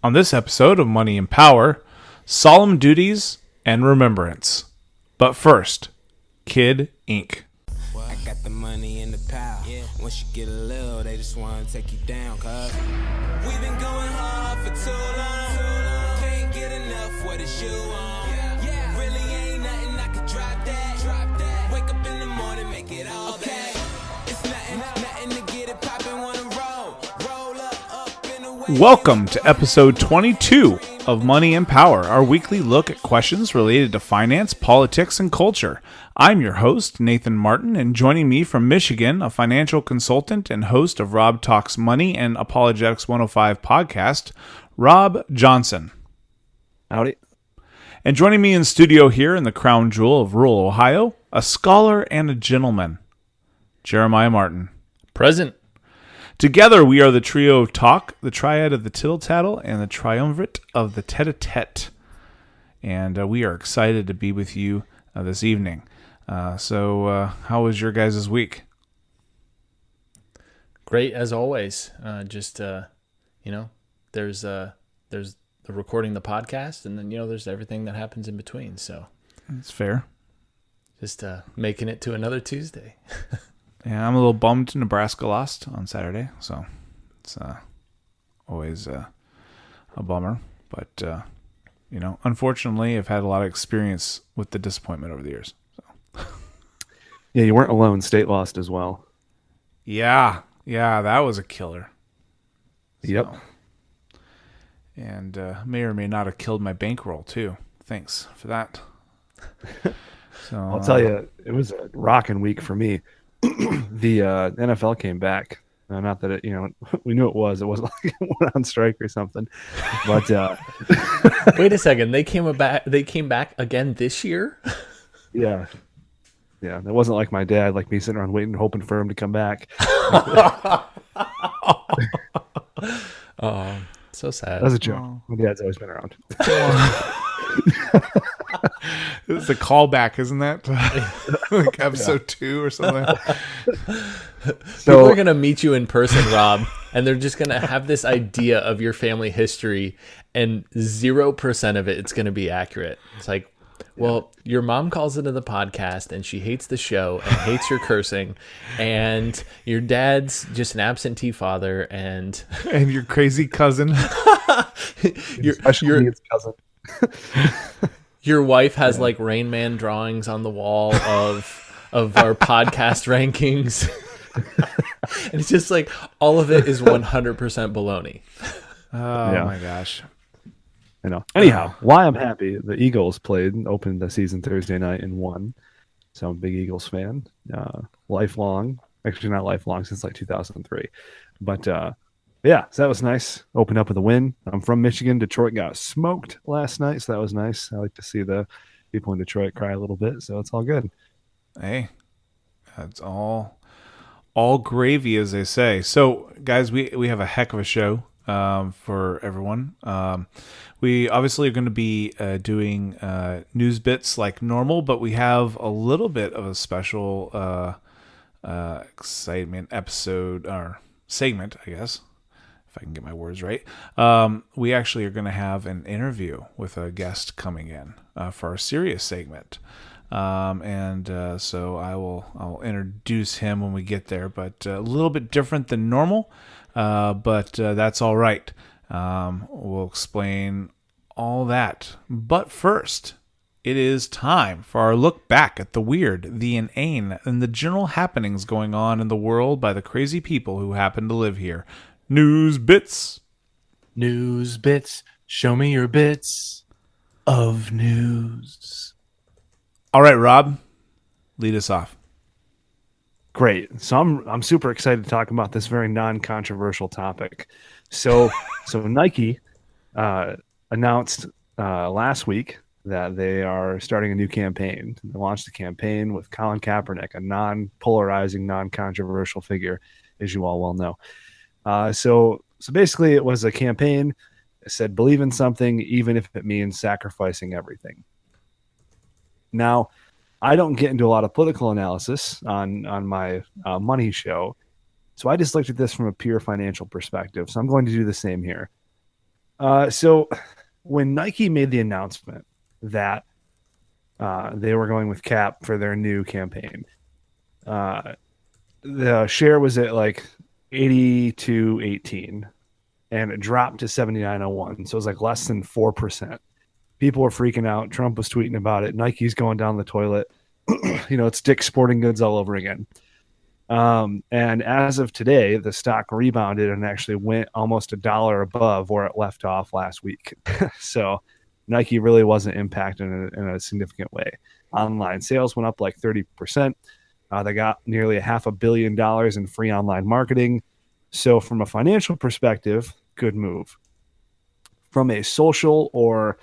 On this episode of Money and Power, solemn duties and remembrance. But first, Kid Inc. I got the money and the power. Yeah. Once you get a little, they just want to take you down, cuz we've been going hard for too long. Can't get enough what it's you on. Yeah. Really ain't nothing I could drop that. Wake up in the morning, make it all okay. It's nothing to get it poppin', wanna roll up in the way. Welcome to episode 22 of Money and Power, our weekly look at questions related to finance, politics, and culture. I'm your host, Nathan Martin, and joining me from Michigan, a financial consultant and host of Rob Talks Money and Apologetics 105 podcast, Rob Johnson. Howdy. And joining me in studio here in the crown jewel of rural Ohio, a scholar and a gentleman, Jeremiah Martin. Present. Together, we are the trio of talk, the triad of the tittle-tattle, and the triumvirate of the tete-a-tete. And we are excited to be with you this evening. So how was your guys' week? Great as always. There's the recording the podcast, and then there's everything that happens in between. So That's fair. just making it to another Tuesday. Yeah, I'm a little bummed Nebraska lost on Saturday, so it's always a bummer. But unfortunately, I've had a lot of experience with the disappointment over the years. So. Yeah, you weren't alone. State lost as well. Yeah, that was a killer. Yep. And may or may not have killed my bankroll too. Thanks for that. So I'll tell you, it was a rocking week for me. The NFL came back. Not that it, we knew it was. It wasn't like it went on strike or something. But Wait a second. They came back again this year? yeah, it wasn't like my dad, like me sitting around waiting, hoping for him to come back. Oh, so sad. That's a joke. My dad's always been around. It's a callback, isn't that? Like episode 2 or something. People are going to meet you in person, Rob, and they're just going to have this idea of your family history, and 0% of it's going to be accurate. It's like, well, your mom calls into the podcast, and she hates the show and hates your cursing, and your dad's just an absentee father, and your crazy cousin. Especially his cousin. Your wife has like Rain Man drawings on the wall of our podcast rankings. And it's just like all of it is 100% baloney. Oh my gosh. I know. Anyhow, why I'm happy, the Eagles played and opened the season Thursday night and won. So I'm a big Eagles fan. Lifelong. Actually not lifelong, since like 2003. But yeah, so that was nice. Opened up with a win. I'm from Michigan. Detroit got smoked last night, so that was nice. I like to see the people in Detroit cry a little bit, so it's all good. Hey, that's all gravy, as they say. So, guys, we have a heck of a show for everyone. We obviously are going to be doing news bits like normal, but we have a little bit of a special excitement episode or segment, I guess, if I can get my words right. We actually are going to have an interview with a guest coming in for our serious segment. So I'll introduce him when we get there, but a little bit different than normal, but that's all right. We'll explain all that. But first, it is time for our look back at the weird, the inane, and the general happenings going on in the world by the crazy people who happen to live here. News bits. News bits. Show me your bits of news. All right, Rob, lead us off. Great. So I'm super excited to talk about this very non-controversial topic. So Nike announced last week that they are starting a new campaign. They launched a campaign with Colin Kaepernick, a non-polarizing, non-controversial figure, as you all well know. So basically it was a campaign that said, believe in something, even if it means sacrificing everything. Now, I don't get into a lot of political analysis on my money show, so I just looked at this from a pure financial perspective. So I'm going to do the same here. So when Nike made the announcement that they were going with Cap for their new campaign, uh, the share was at like 82.18 and it dropped to 79.01. So it was like less than 4%. People were freaking out. Trump was tweeting about it. Nike's going down the toilet. It's Dick's Sporting Goods all over again. And as of today, the stock rebounded and actually went almost $1 above where it left off last week. So Nike really wasn't impacted in a significant way. Online sales went up like 30%. They got nearly $500 million in free online marketing. So from a financial perspective, good move. From a social or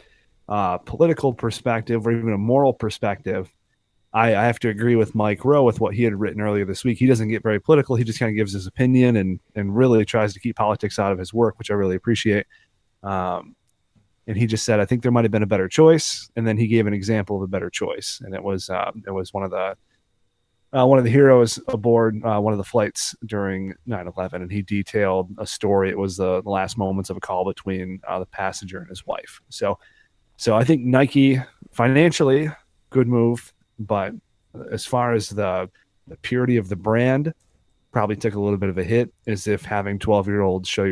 political perspective, or even a moral perspective, I have to agree with Mike Rowe with what he had written earlier this week. He doesn't get very political. He just kind of gives his opinion and really tries to keep politics out of his work, which I really appreciate. And he just said, I think there might have been a better choice. And then he gave an example of a better choice. And it was one of the heroes aboard one of the flights during 9/11. And he detailed a story. It was the last moments of a call between the passenger and his wife. So I think Nike financially, good move. But as far as the purity of the brand, probably took a little bit of a hit, as if having 12-year-olds sew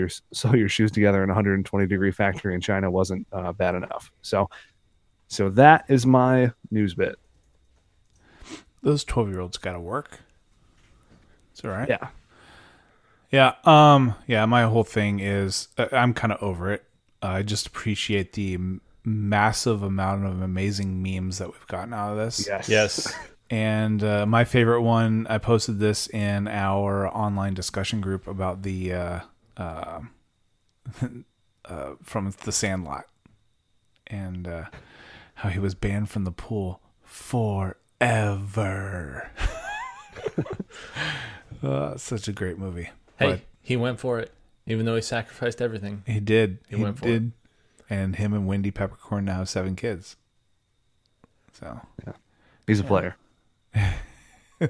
your shoes together in a 120-degree factory in China wasn't bad enough. So that is my news bit. Those 12-year-olds got to work. It's all right. Yeah. Yeah. My whole thing is I'm kind of over it. I just appreciate the massive amount of amazing memes that we've gotten out of this. Yes. And my favorite one, I posted this in our online discussion group about the from The Sandlot, and how he was banned from the pool forever. Such a great movie. Hey, but he went for it, even though he sacrificed everything. he did. He went for it. And him and Wendy Peppercorn now have 7 kids. So Yeah. He's a player.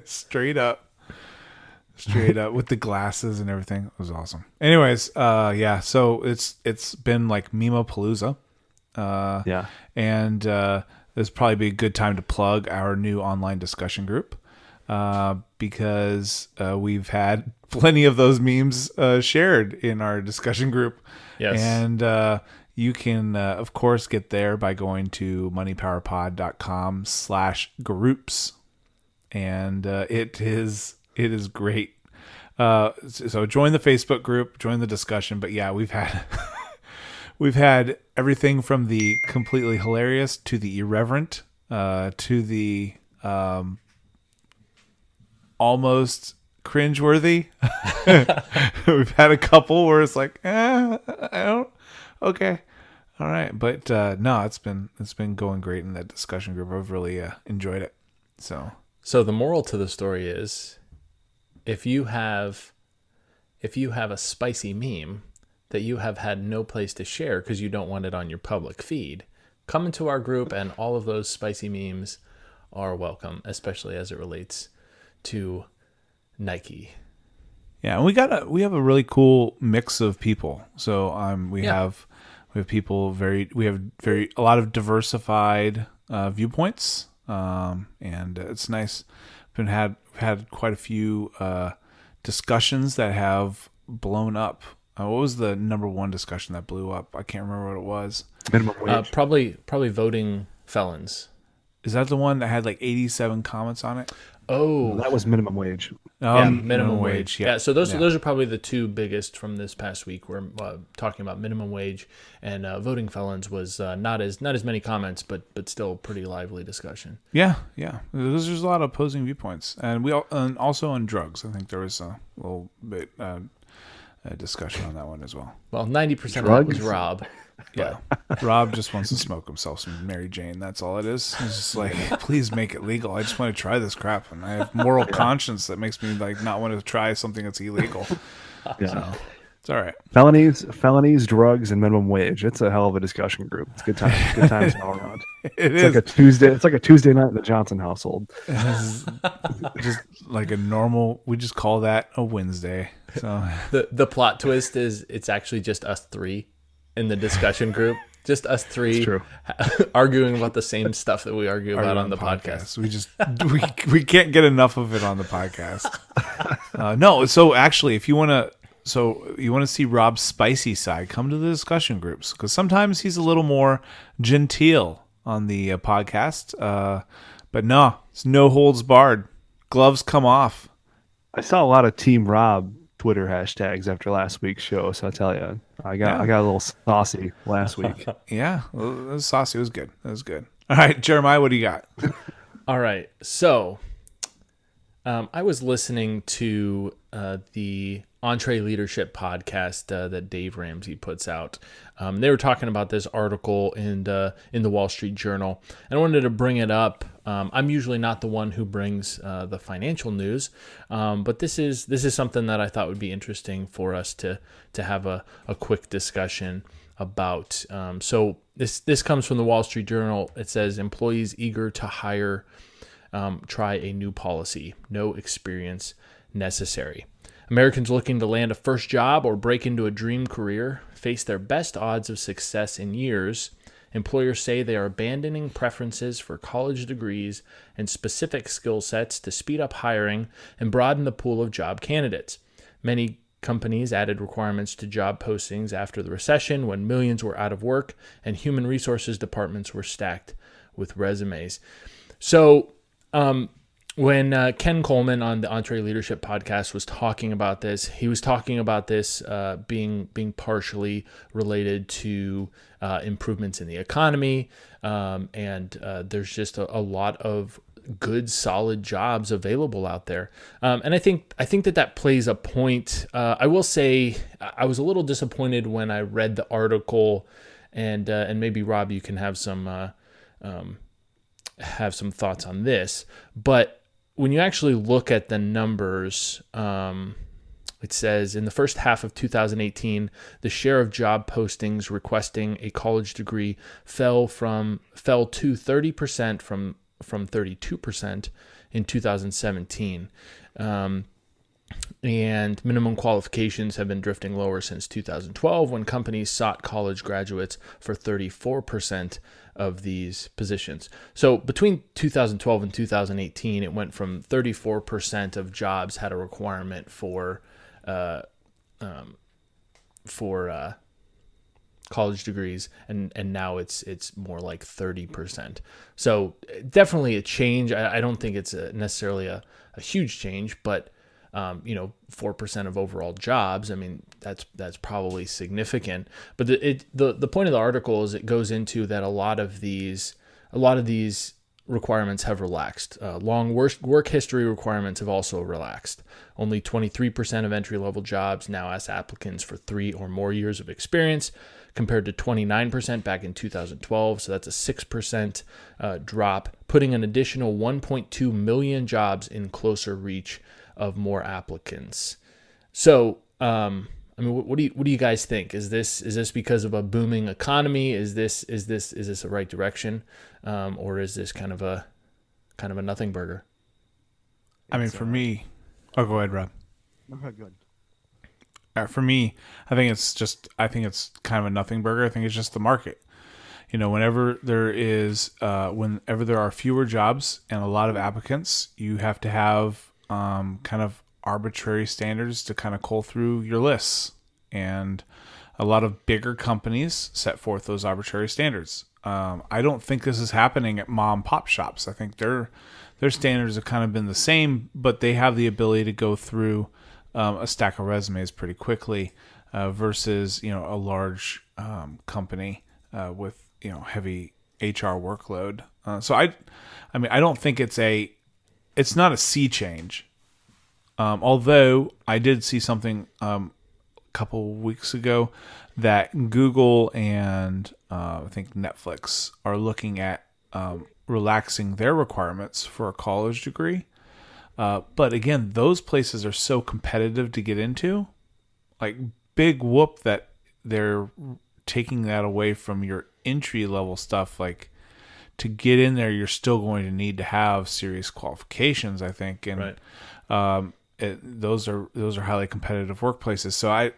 straight up with the glasses and everything. It was awesome. Anyways, so it's been like Meme-palooza. Yeah. And this probably be a good time to plug our new online discussion group, because we've had plenty of those memes shared in our discussion group. Yes. And you can, of course, get there by going to moneypowerpod.com/groups. And it is great. So join the Facebook group, join the discussion. But yeah, we've had everything from the completely hilarious to the irreverent, to the almost cringeworthy. We've had a couple where it's like, I don't. Okay. All right. But no, it's been going great in that discussion group. I've really enjoyed it. So the moral to the story is, if you have a spicy meme that you have had no place to share because you don't want it on your public feed, come into our group and all of those spicy memes are welcome, especially as it relates to Nike. yeah, and we have a really cool mix of people. So we have people we have a lot of diversified viewpoints, and it's nice. We've had quite a few discussions that have blown up. What was the number one discussion that blew up? I can't remember what it was. Minimum wage. Probably voting felons. Is that the one that had like 87 comments on it? Oh, That was minimum wage. yeah, minimum wage. Yeah. So those are probably the two biggest from this past week. We're talking about minimum wage, and voting felons was not as many comments, but still pretty lively discussion. Yeah. There's a lot of opposing viewpoints, and and also on drugs. I think there was a little bit a discussion on that one as well. Well, 90% of that was Drugs? Rob. Yeah, Rob just wants to smoke himself some Mary Jane. That's all it is. He's just like, please make it legal. I just want to try this crap, and I have moral conscience that makes me like not want to try something that's illegal. Yeah. So it's all right. Felonies, drugs, and minimum wage. It's a hell of a discussion group. It's good times. Good times all around. It's like a Tuesday. It's like a Tuesday night in the Johnson household. It's just like a normal. We just call that a Wednesday. So The plot twist is it's actually just us three. in the discussion group. Just us three true. arguing about the same stuff that we argue about on the podcast. We just we can't get enough of it on the podcast. No, so actually, if you want to see Rob's spicy side, come to the discussion groups, because sometimes he's a little more genteel on the podcast. But no, it's no holds barred. Gloves come off. I saw a lot of Team Rob Twitter hashtags after last week's show, so I tell you, I got a little saucy last week. Yeah, it was saucy. It was good. It was good. All right, Jeremiah, what do you got? All right, so I was listening to the Entree Leadership podcast that Dave Ramsey puts out. They were talking about this article in the Wall Street Journal, and I wanted to bring it up. I'm usually not the one who brings the financial news, but this is something that I thought would be interesting for us to have a quick discussion about. So this comes from the Wall Street Journal. It says employees eager to hire try a new policy, no experience necessary. Americans looking to land a first job or break into a dream career face their best odds of success in years. Employers say they are abandoning preferences for college degrees and specific skill sets to speed up hiring and broaden the pool of job candidates. Many companies added requirements to job postings after the recession, when millions were out of work and human resources departments were stacked with resumes. So, when Ken Coleman on the Entree Leadership podcast was talking about this, he was talking about this being partially related to improvements in the economy, and there's just a lot of good, solid jobs available out there. And I think that plays a point. I will say I was a little disappointed when I read the article, and maybe Rob, you can have some thoughts on this, but when you actually look at the numbers, it says in the first half of 2018, the share of job postings requesting a college degree fell to 30% from 32% in 2017. And minimum qualifications have been drifting lower since 2012, when companies sought college graduates for 34% of these positions. So between 2012 and 2018, it went from 34% of jobs had a requirement for college degrees, and now it's more like 30%. So definitely a change. I don't think it's necessarily a huge change, but 4% of overall jobs, I mean, that's probably significant. But the point of the article is it goes into that a lot of these requirements have relaxed. Long work history requirements have also relaxed. Only 23% of entry-level jobs now ask applicants for 3 or more years of experience, compared to 29% back in 2012. So that's a 6% drop, putting an additional 1.2 million jobs in closer reach of more applicants. So, I mean, what do you guys think? Is this because of a booming economy? Is this the right direction, or is this kind of a nothing burger? I mean, for me, go ahead, Rob. Okay, good. For me, I think it's kind of a nothing burger. I think it's just the market. Whenever there are fewer jobs and a lot of applicants, you have to have kind of arbitrary standards to kind of cull through your lists, and a lot of bigger companies set forth those arbitrary standards. I don't think this is happening at mom and pop shops. I think their standards have kind of been the same, but they have the ability to go through a stack of resumes pretty quickly versus a large company with heavy HR workload. So I don't think it's not a sea change. Although I did see something a couple weeks ago that Google and I think Netflix are looking at relaxing their requirements for a college degree. But again, those places are so competitive to get into. Like, big whoop that they're taking that away from your entry level stuff. Like, to get in there, you're still going to need to have serious qualifications, I think, and right. Those are highly competitive workplaces. So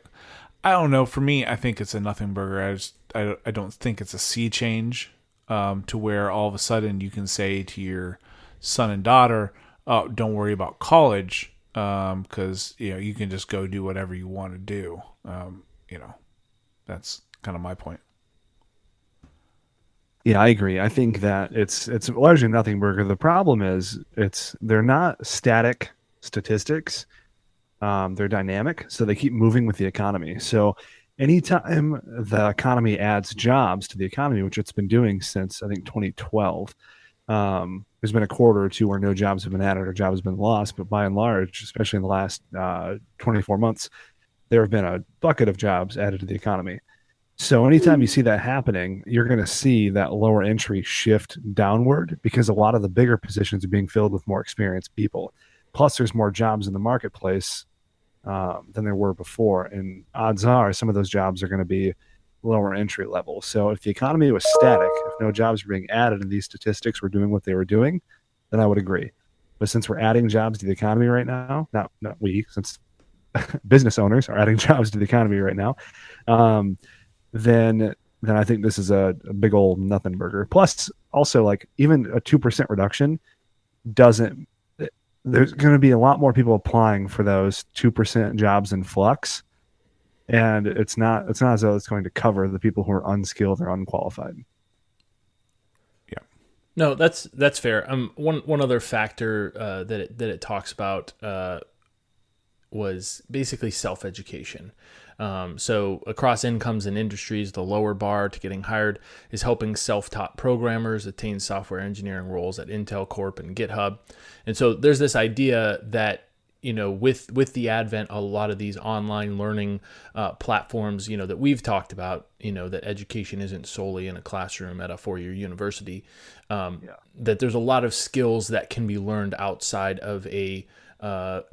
I don't know. For me, I think it's a nothing burger. I don't think it's a sea change to where all of a sudden you can say to your son and daughter, "Oh, don't worry about college because you can just go do whatever you want to do." That's kind of my point. Yeah, I agree. I think that it's largely a nothing burger. The problem is they're not static statistics. They're dynamic, so they keep moving with the economy. So anytime the economy adds jobs to the economy, which it's been doing since I think 2012, there's been a quarter or two where no jobs have been added or jobs have been lost. But by and large, especially in the last 24 months, there have been a bucket of jobs added to the economy. So anytime you see that happening, you're going to see that lower entry shift downward because a lot of the bigger positions are being filled with more experienced people. Plus, there's more jobs in the marketplace than there were before. And odds are some of those jobs are going to be lower entry level. So if the economy was static, if no jobs were being added and these statistics were doing what they were doing, then I would agree. But since we're adding jobs to the economy right now, not we, since business owners are adding jobs to the economy right now, then I think this is a big old nothing burger. Plus, also like even a 2% reduction doesn't. There's going to be a lot more people applying for those 2% jobs in flux, and it's not as though it's going to cover the people who are unskilled or unqualified. Yeah. No, that's fair. One other factor that it talks about was basically self-education. So across incomes and industries, the lower bar to getting hired is helping self-taught programmers attain software engineering roles at Intel Corp and GitHub. And so there's this idea that, with the advent, a lot of these online learning platforms, that we've talked about, that education isn't solely in a classroom at a 4-year university, that there's a lot of skills that can be learned outside of a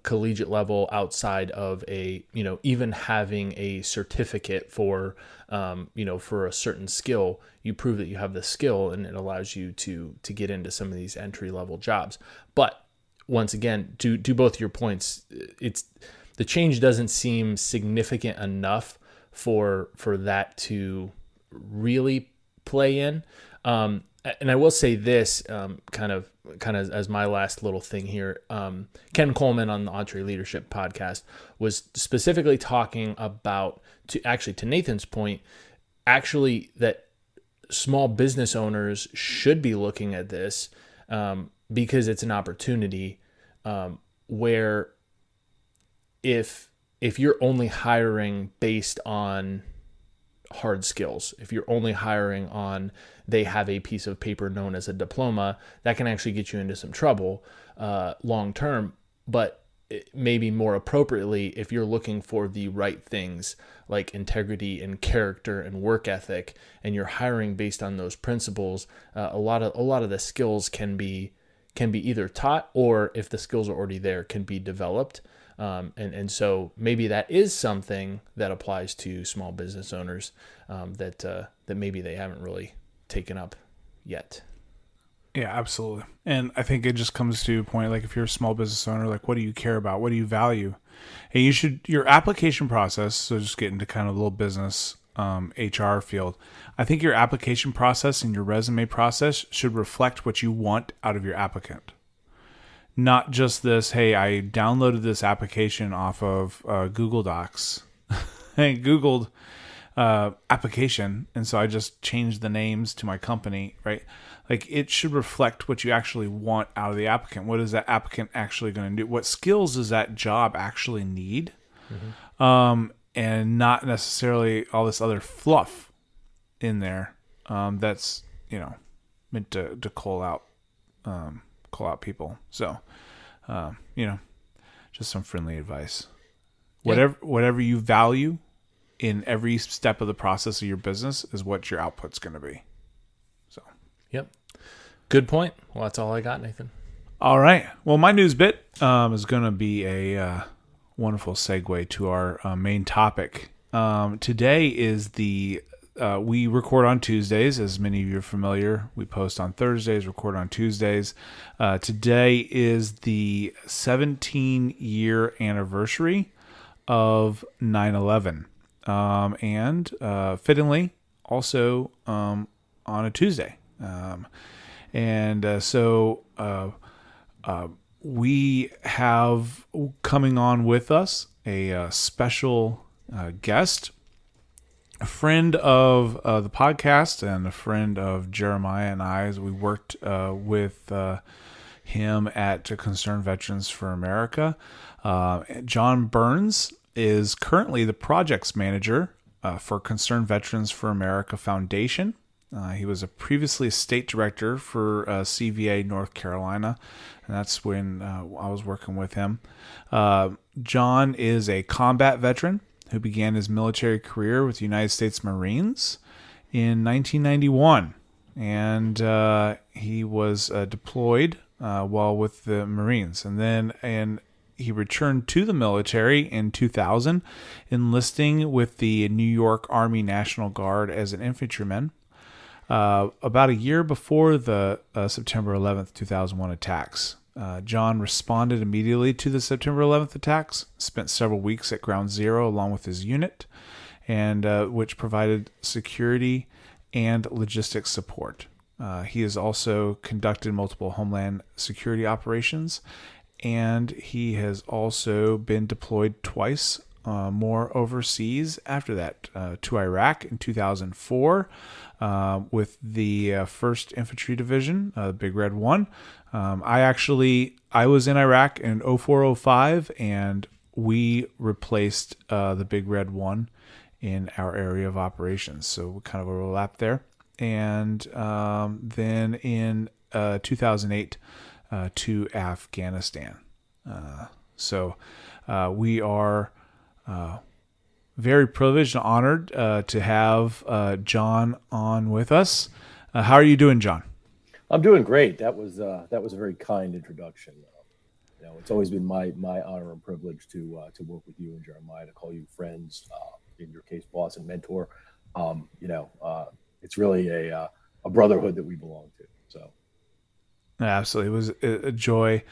collegiate level, outside of a, even having a certificate for a certain skill. You prove that you have the skill and it allows you to get into some of these entry level jobs. But once again, to both your points, the change doesn't seem significant enough for that to really play in. And I will say this, kind of as my last little thing here. Ken Coleman on the Entre Leadership podcast was specifically talking about, to Nathan's point, actually that small business owners should be looking at this because it's an opportunity where if you're only hiring based on hard skills, if you're only hiring on they have a piece of paper known as a diploma, that can actually get you into some trouble long term. But maybe more appropriately, if you're looking for the right things like integrity and character and work ethic, and you're hiring based on those principles, a lot of the skills can be either taught, or if the skills are already there, can be developed. And so maybe that is something that applies to small business owners that maybe they haven't really taken up yet. Yeah, absolutely. And I think it just comes to a point, like if you're a small business owner, like what do you care about? What do you value? And your application process, so just get into kind of a little business HR field, I think your application process and your resume process should reflect what you want out of your applicant. Not just this, hey, I downloaded this application off of Google Docs. I Googled application, and so I just changed the names to my company, right? Like it should reflect what you actually want out of the applicant. What is that applicant actually going to do? What skills does that job actually need? Mm-hmm. And not necessarily all this other fluff in there that's meant to call out people. So just some friendly advice. Yeah. Whatever you value in every step of the process of your business is what your output's going to be. So, yep. Good point. Well, that's all I got, Nathan. All right. Well, my news bit is going to be a wonderful segue to our main topic. Today is we record on Tuesdays, as many of you are familiar. We post on Thursdays, record on Tuesdays. Today is the 17-year anniversary of 9/11. and fittingly also on a Tuesday. We have coming on with us a special guest, a friend of the podcast and a friend of Jeremiah and I, as we worked with him at Concerned Veterans for America. John Byrnes is currently the projects manager for Concerned Veterans for America Foundation. He was previously a state director for CVA North Carolina, and that's when I was working with him. John is a combat veteran who began his military career with the United States Marines in 1991, and he was deployed while with the Marines, and he returned to the military in 2000, enlisting with the New York Army National Guard as an infantryman. About a year before the September 11th, 2001 attacks. John responded immediately to the September 11th attacks, spent several weeks at Ground Zero along with his unit, and which provided security and logistics support. He has also conducted multiple Homeland Security operations, and he has also been deployed twice more overseas after that, to Iraq in 2004 with the 1st Infantry Division, the Big Red 1. I was in Iraq in 0405, and we replaced the Big Red 1 in our area of operations. So we kind of overlap there. And then in 2008 to Afghanistan. We are very privileged and honored to have John on with us. How are you doing, John? I'm doing great. That was a very kind introduction. It's always been my honor and privilege to work with you and Jeremiah, to call you friends, in your case, boss and mentor. It's really a brotherhood that we belong to. So, absolutely, it was a joy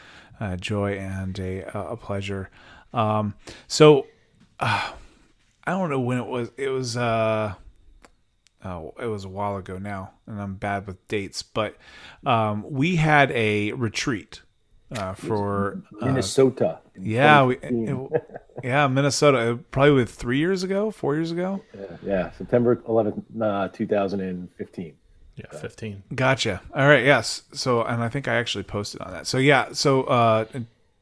and a pleasure. I don't know when it was. It was it was a while ago now, and I'm bad with dates. But we had a retreat for Minnesota. Minnesota. Probably with 4 years ago. Yeah, September 11th, 2015. Yeah, 15. Gotcha. All right. Yes. So, and I think I actually posted on that. So yeah. So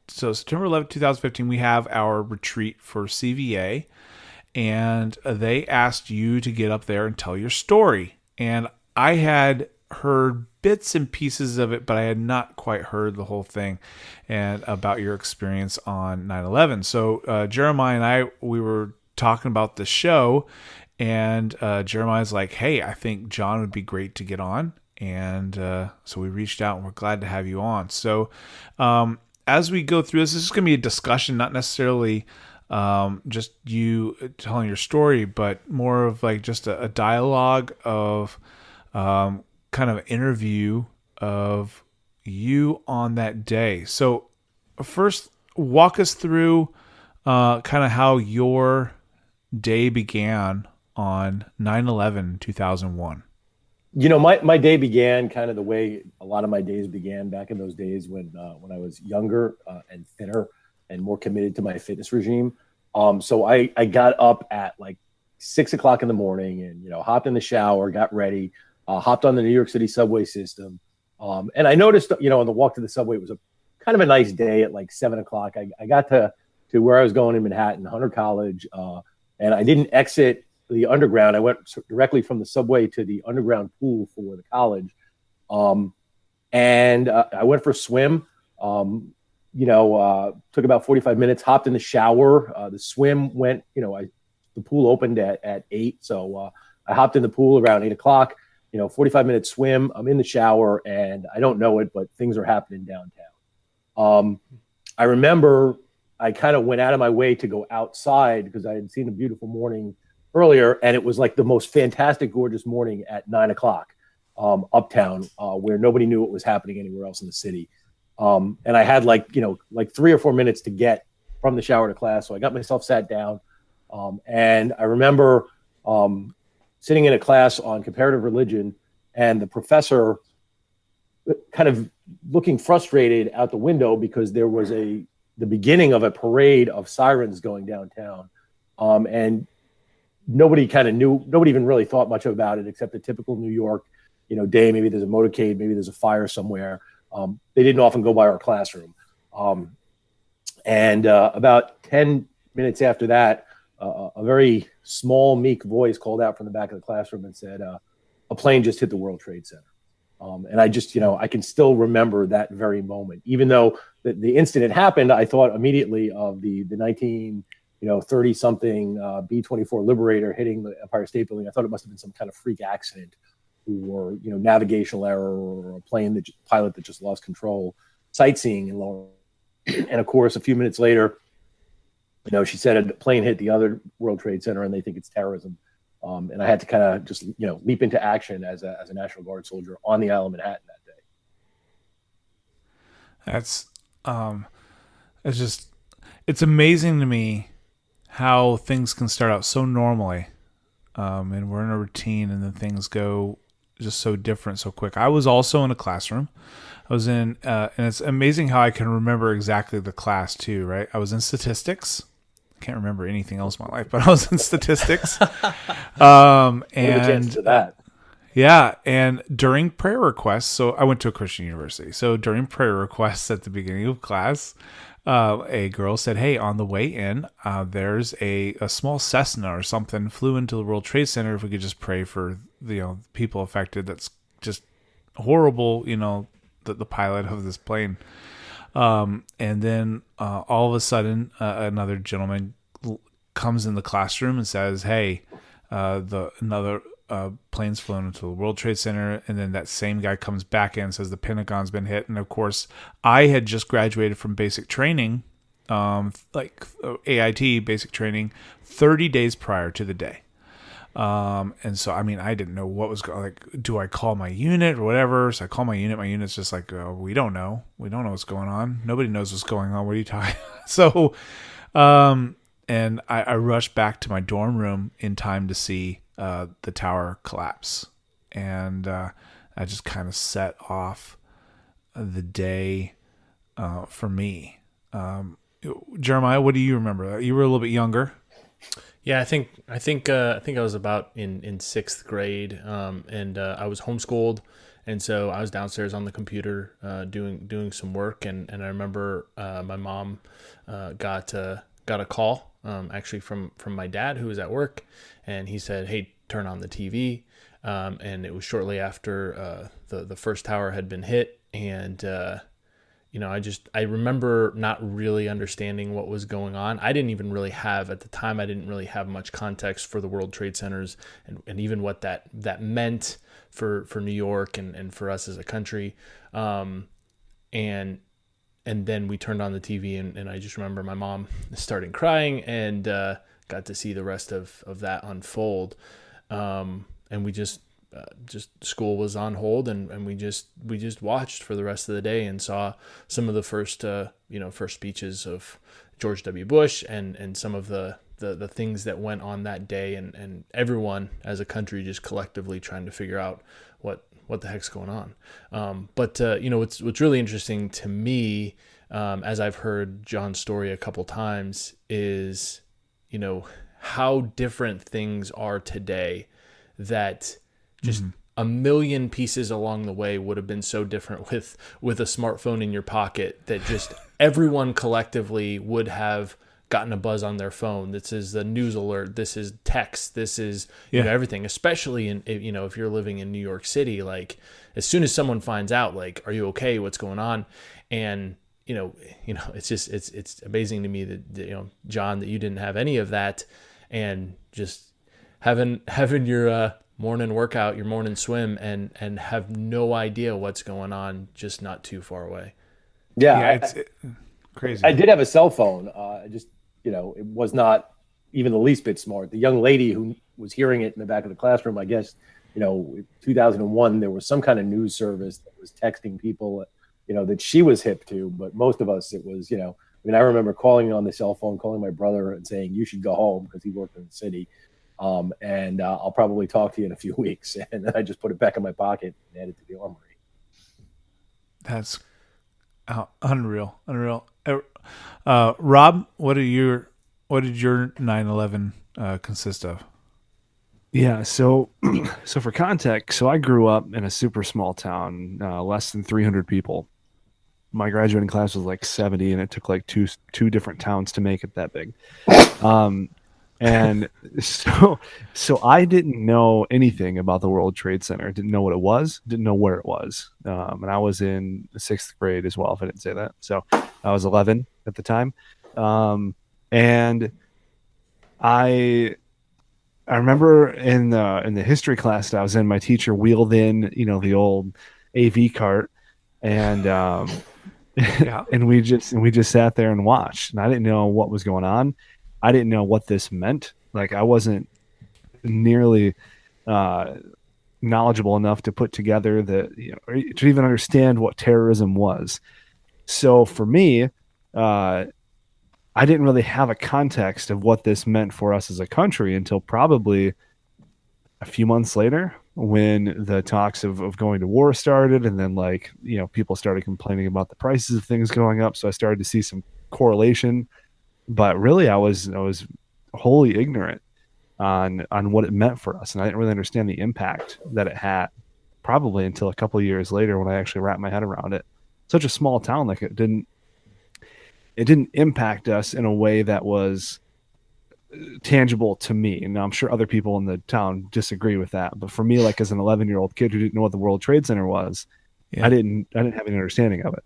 September 11th, 2015, we have our retreat for CVA. And they asked you to get up there and tell your story. And I had heard bits and pieces of it, but I had not quite heard the whole thing and about your experience on 9/11. So Jeremiah and I, we were talking about the show, and Jeremiah's like, hey, I think John would be great to get on. And so we reached out, and we're glad to have you on. So as we go through this is going to be a discussion, not necessarily just you telling your story, but more of like just a dialogue of kind of interview of you on that day. So first, walk us through kind of how your day began on 9/11/2001. My day began kind of the way a lot of my days began back in those days when I was younger and thinner and more committed to my fitness regime. So I got up at like 6 o'clock in the morning and, hopped in the shower, got ready, hopped on the New York City subway system. And I noticed, on the walk to the subway, it was kind of a nice day at like 7 o'clock. I got to where I was going in Manhattan, Hunter College, and I didn't exit the underground. I went directly from the subway to the underground pool for the college. And I went for a swim. Took about 45 minutes, hopped in the shower. The swim went, the pool opened at 8. So I hopped in the pool around 8 o'clock, 45-minute swim. I'm in the shower and I don't know it, but things are happening downtown. I remember I kind of went out of my way to go outside because I had seen a beautiful morning earlier. And it was like the most fantastic, gorgeous morning at 9 o'clock uptown where nobody knew what was happening anywhere else in the city. And I had like 3 or 4 minutes to get from the shower to class. So I got myself sat down. And I remember sitting in a class on comparative religion, and the professor kind of looking frustrated out the window because there was the beginning of a parade of sirens going downtown. And nobody kind of knew, nobody even really thought much about it except the typical New York, day. Maybe there's a motorcade, maybe there's a fire somewhere. They didn't often go by our classroom. And about 10 minutes after that, a very small, meek voice called out from the back of the classroom and said, a plane just hit the World Trade Center. And I just, I can still remember that very moment. Even though the incident happened, I thought immediately of the 30-something B-24 Liberator hitting the Empire State Building. I thought it must have been some kind of freak accident or, navigational error or a pilot that just lost control, sightseeing in Lower. And of course, a few minutes later, she said a plane hit the other World Trade Center and they think it's terrorism. And I had to kind of just, leap into action as a National Guard soldier on the Isle of Manhattan that day. It's amazing to me how things can start out so normally. And we're in a routine and then things go just so different so quick. I was also in a classroom. I was in, and it's amazing how I can remember exactly the class too, right? I was in statistics. Can't remember anything else in my life, but I was in statistics. And chance to that. Yeah, and during prayer requests, so I went to a Christian university. So during prayer requests at the beginning of class, a girl said, "Hey, on the way in, there's a small Cessna or something flew into the World Trade Center. If we could just pray for the people affected. That's just horrible. The pilot of this plane." And then all of a sudden, another gentleman comes in the classroom and says, "Hey, another plane's flown into the World Trade Center." And then that same guy comes back in and says the Pentagon's been hit. And of course, I had just graduated from basic training, like AIT basic training, 30 days prior to the day. And so, I didn't know what was going, do I call my unit or whatever? So I call my unit. My unit's just like, we don't know. We don't know what's going on. Nobody knows what's going on. What are you talking? So, and I rushed back to my dorm room in time to see, the tower collapse. And, I just kind of set off the day, for me. Jeremiah, what do you remember? You were a little bit younger. Yeah, I think I was about in sixth grade, and I was homeschooled, and so I was downstairs on the computer doing some work, and I remember my mom got a call actually from my dad, who was at work, and he said, "Hey, turn on the TV," and it was shortly after the first tower had been hit, and I remember not really understanding what was going on. I didn't even really have, at the time, I didn't really have much context for the World Trade Centers and even what that meant for New York and for us as a country. And then we turned on the TV and I just remember my mom starting crying and got to see the rest of that unfold. And we just school was on hold and we just watched for the rest of the day and saw some of the first speeches of George W. Bush and some of the things that went on that day and everyone as a country just collectively trying to figure out what the heck's going on. But what's really interesting to me, as I've heard John's story a couple times, is, how different things are today that just a million pieces along the way would have been so different with a smartphone in your pocket that just everyone collectively would have gotten a buzz on their phone. This is the news alert. This is text. This is everything, especially if you're living in New York City, like as soon as someone finds out, like, are you okay? What's going on? And, it's just, it's amazing to me that, John, that you didn't have any of that and just having your, morning workout, your morning swim, and have no idea what's going on, just not too far away. Yeah, it's crazy. I did have a cell phone. It was not even the least bit smart. The young lady who was hearing it in the back of the classroom, I guess, 2001, there was some kind of news service that was texting people, that she was hip to. But most of us, it was, mean, I remember calling on the cell phone, calling my brother and saying, "You should go home," because he worked in the city. And I'll probably talk to you in a few weeks. And then I just put it back in my pocket and headed to the armory. That's unreal, unreal. Rob, what did your 9/11 consist of? Yeah, so so for context, so I grew up in a super small town, less than 300 people. My graduating class was like 70, and it took like two different towns to make it that big. Um, and so I didn't know anything about the World Trade Center. Didn't know what it was. Didn't know where it was. And I was in the sixth grade as well. If I didn't say that, so I was 11 at the time. And I I remember in the history class that I was in, my teacher wheeled in, the old AV cart, and Yeah. and we just sat there and watched. And I didn't know what was going on. I didn't know what this meant. Like I wasn't nearly uh, knowledgeable enough to put together or to even understand what terrorism was. So for me, I didn't really have a context of what this meant for us as a country until probably a few months later when the talks of going to war started, and then people started complaining about the prices of things going up, so I started to see some correlation. But really I was wholly ignorant on what it meant for us, and I didn't really understand the impact that it had probably until a couple of years later when I actually wrapped my head around it. Such a small town, like it didn't impact us in a way that was tangible to me. And I'm sure other people in the town disagree with that. But for me, like as an 11-year-old kid who didn't know what the World Trade Center was, Yeah. I didn't have any understanding of it.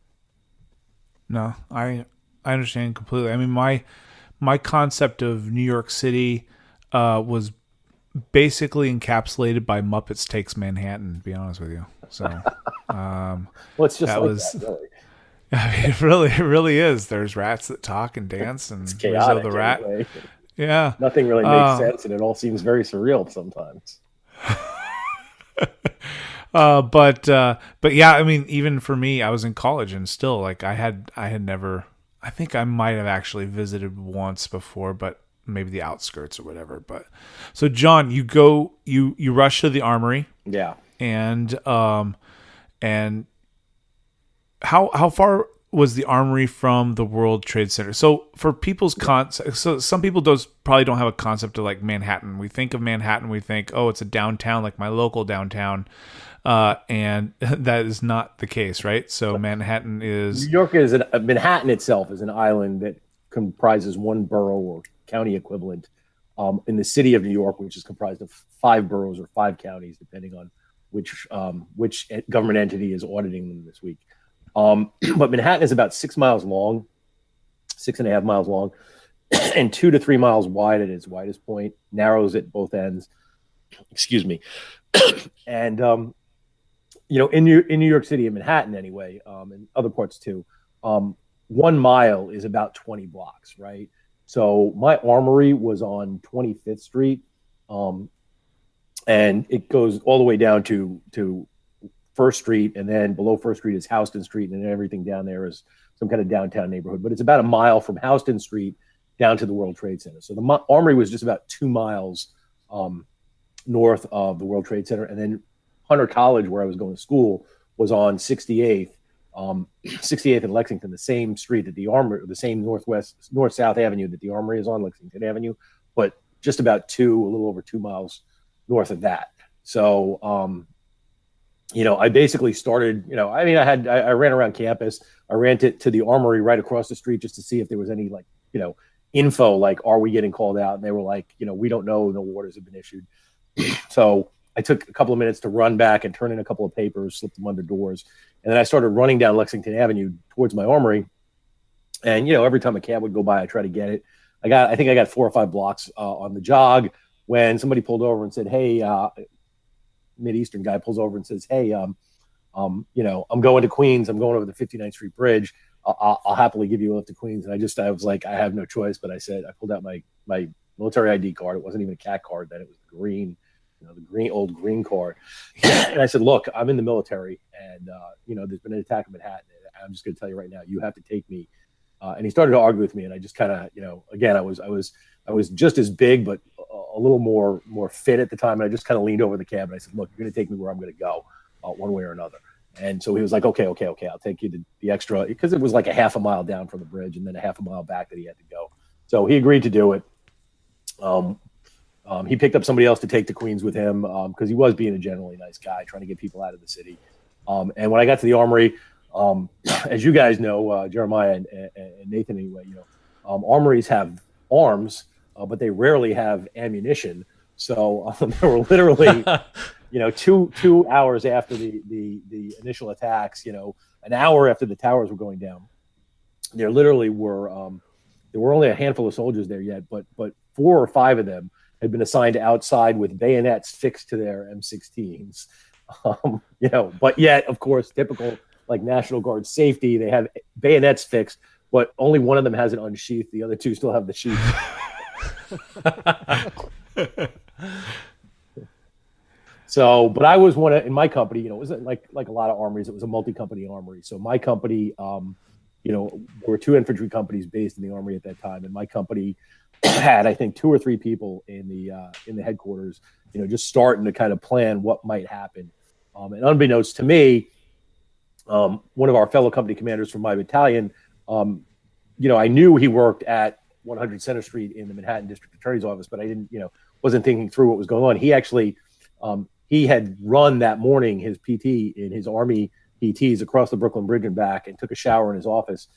No, I understand completely. I mean, my concept of New York City was basically encapsulated by Muppets Takes Manhattan, to be honest with you. So Well, it's just that like was that, really. I mean, it really is. There's rats that talk and dance, and It's Rizzo chaotic the rat. anyway. Yeah. Nothing really makes sense, and it all seems very surreal sometimes. But yeah, I mean, even for me, I was in college and still like I had never. I think I might have actually visited once before, but maybe the outskirts or whatever. But so John, you rush to the armory, Yeah. and how far was the armory from the World Trade Center? So for people's so some people probably don't have a concept of like Manhattan. We think of Manhattan, we think, oh, it's a downtown, like my local downtown, and that is not the case, right? So Manhattan is New York is Manhattan itself is an island that comprises one borough or county equivalent in the city of New York, which is comprised of 5 boroughs or 5 counties, depending on which government entity is auditing them this week. But Manhattan is about 6 miles long, 6.5 miles long, and 2 to 3 miles wide at its widest point, narrows at both ends. Excuse me. And in New York City and Manhattan anyway, and other parts too, 1 mile is about 20 blocks, right? So my armory was on 25th Street, and it goes all the way down to First Street, and then below First Street is Houston Street, and then everything down there is some kind of downtown neighborhood. But it's about a mile from Houston Street down to the World Trade Center. So the armory was just about 2 miles north of the World Trade Center, and then Hunter College, where I was going to school, was on 68th, 68th and Lexington, the same street that the armory, the same north-south avenue that the armory is on, Lexington Avenue, but just about a little over 2 miles north of that. So, I basically started, I ran around campus. I ran to the armory right across the street just to see if there was any info, like, are we getting called out? And they were like, we don't know. No orders have been issued. So I took a couple of minutes to run back and turn in a couple of papers, slip them under doors. And then I started running down Lexington Avenue towards my armory. And, every time a cab would go by, I try to get it. I think I got 4 or 5 blocks on the jog when somebody pulled over and said, hey, Mideastern guy pulls over and says, hey, I'm going to Queens. I'm going over the 59th Street Bridge. I'll happily give you a lift to Queens. And I was like, I have no choice. But I said, I pulled out my military ID card. It wasn't even a cat card then. It was the green, the old green card. And I said, look, I'm in the military, and there's been an attack in Manhattan. I'm just going to tell you right now, you have to take me And he started to argue with me, and I just kind of, again, I was just as big, but a little more fit at the time. And I just kind of leaned over the cab and I said, "Look, you're going to take me where I'm going to go, one way or another." And so he was like, "Okay, I'll take you to the extra," because it was like a half a mile down from the bridge and then a half a mile back that he had to go. So he agreed to do it. He picked up somebody else to take to Queens with him because he was being a generally nice guy, trying to get people out of the city. And when I got to the armory, as you guys know, Jeremiah and Nathan, anyway, armories have arms, but they rarely have ammunition. So there were literally, 2 hours after the initial attacks, an hour after the towers were going down, there literally were there were only a handful of soldiers there yet, but 4 or 5 of them had been assigned outside with bayonets fixed to their M16s. But yet, of course, typical like National Guard safety, they have bayonets fixed, but only one of them has it unsheathed. The other 2 still have the sheath. So, but I was in my company, it wasn't like a lot of armories. It was a multi-company armory. So my company, there were 2 infantry companies based in the armory at that time, and my company had, I think, 2 or 3 people in the headquarters, just starting to kind of plan what might happen. And unbeknownst to me, one of our fellow company commanders from my battalion, I knew he worked at 100 Center Street in the Manhattan District Attorney's Office, but I didn't, wasn't thinking through what was going on. He actually, he had run that morning his PT in his Army PTs across the Brooklyn Bridge and back, and took a shower in his office.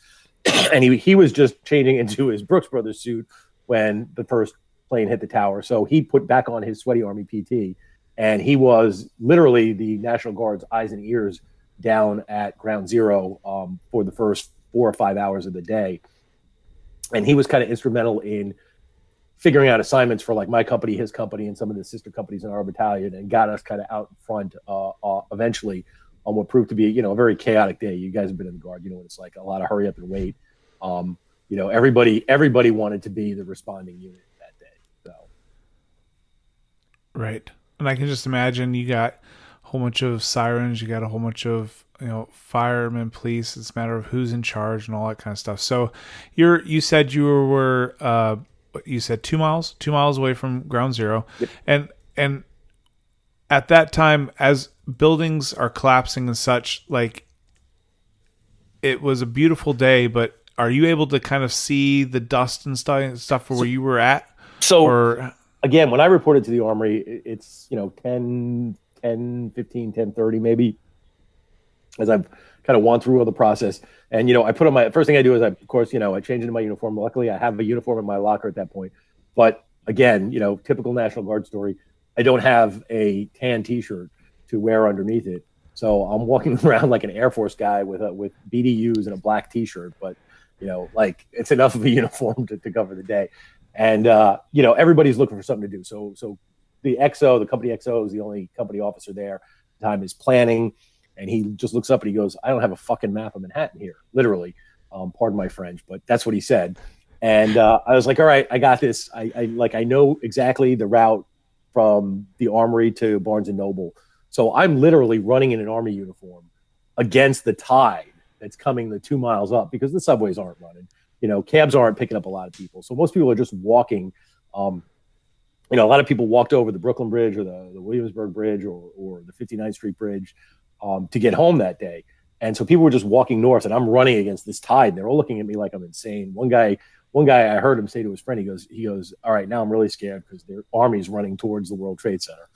And he was just changing into his Brooks Brothers suit when the first plane hit the tower. So he put back on his sweaty Army PT, and he was literally the National Guard's eyes and ears down at Ground Zero for the first 4 or 5 hours of the day. And he was kind of instrumental in figuring out assignments for like my company, his company, and some of the sister companies in our battalion, and got us kind of out front eventually on what proved to be, a very chaotic day. You guys have been in the Guard, it's like a lot of hurry up and wait. Everybody wanted to be the responding unit that day. So, right. And I can just imagine you got a whole bunch of sirens, you got a whole bunch of firemen, police. It's a matter of who's in charge and all that kind of stuff. So you said you were you said 2 miles away from Ground Zero. Yep. And at that time, as buildings are collapsing and such, like, it was a beautiful day, but are you able to kind of see the dust and stuff where you were at? So again, when I reported to the Armory, it's 10, 15, 10:30 maybe, as I've kind of gone through all the process. And I put on first thing I do is I change into my uniform. Luckily, I have a uniform in my locker at that point. But again, typical National Guard story, I don't have a tan T-shirt to wear underneath it, so I'm walking around like an Air Force guy with BDUs and a black T-shirt. But like, it's enough of a uniform to cover the day. And everybody's looking for something to do. So the company XO is the only company officer there at the time, is planning, and he just looks up and he goes, "I don't have a fucking map of Manhattan here," literally. Pardon my French, but that's what he said. And I was like, "All right, I got this. I know exactly the route from the Armory to Barnes and Noble." So I'm literally running in an Army uniform against the tide that's coming the 2 miles up, because the subways aren't running. Cabs aren't picking up a lot of people. So most people are just walking. A lot of people walked over the Brooklyn Bridge or the Williamsburg Bridge or the 59th Street Bridge to get home that day. And so people were just walking north, and I'm running against this tide. They're all looking at me like I'm insane. One guy, I heard him say to his friend, he goes, "All right, now I'm really scared because their army's running towards the World Trade Center."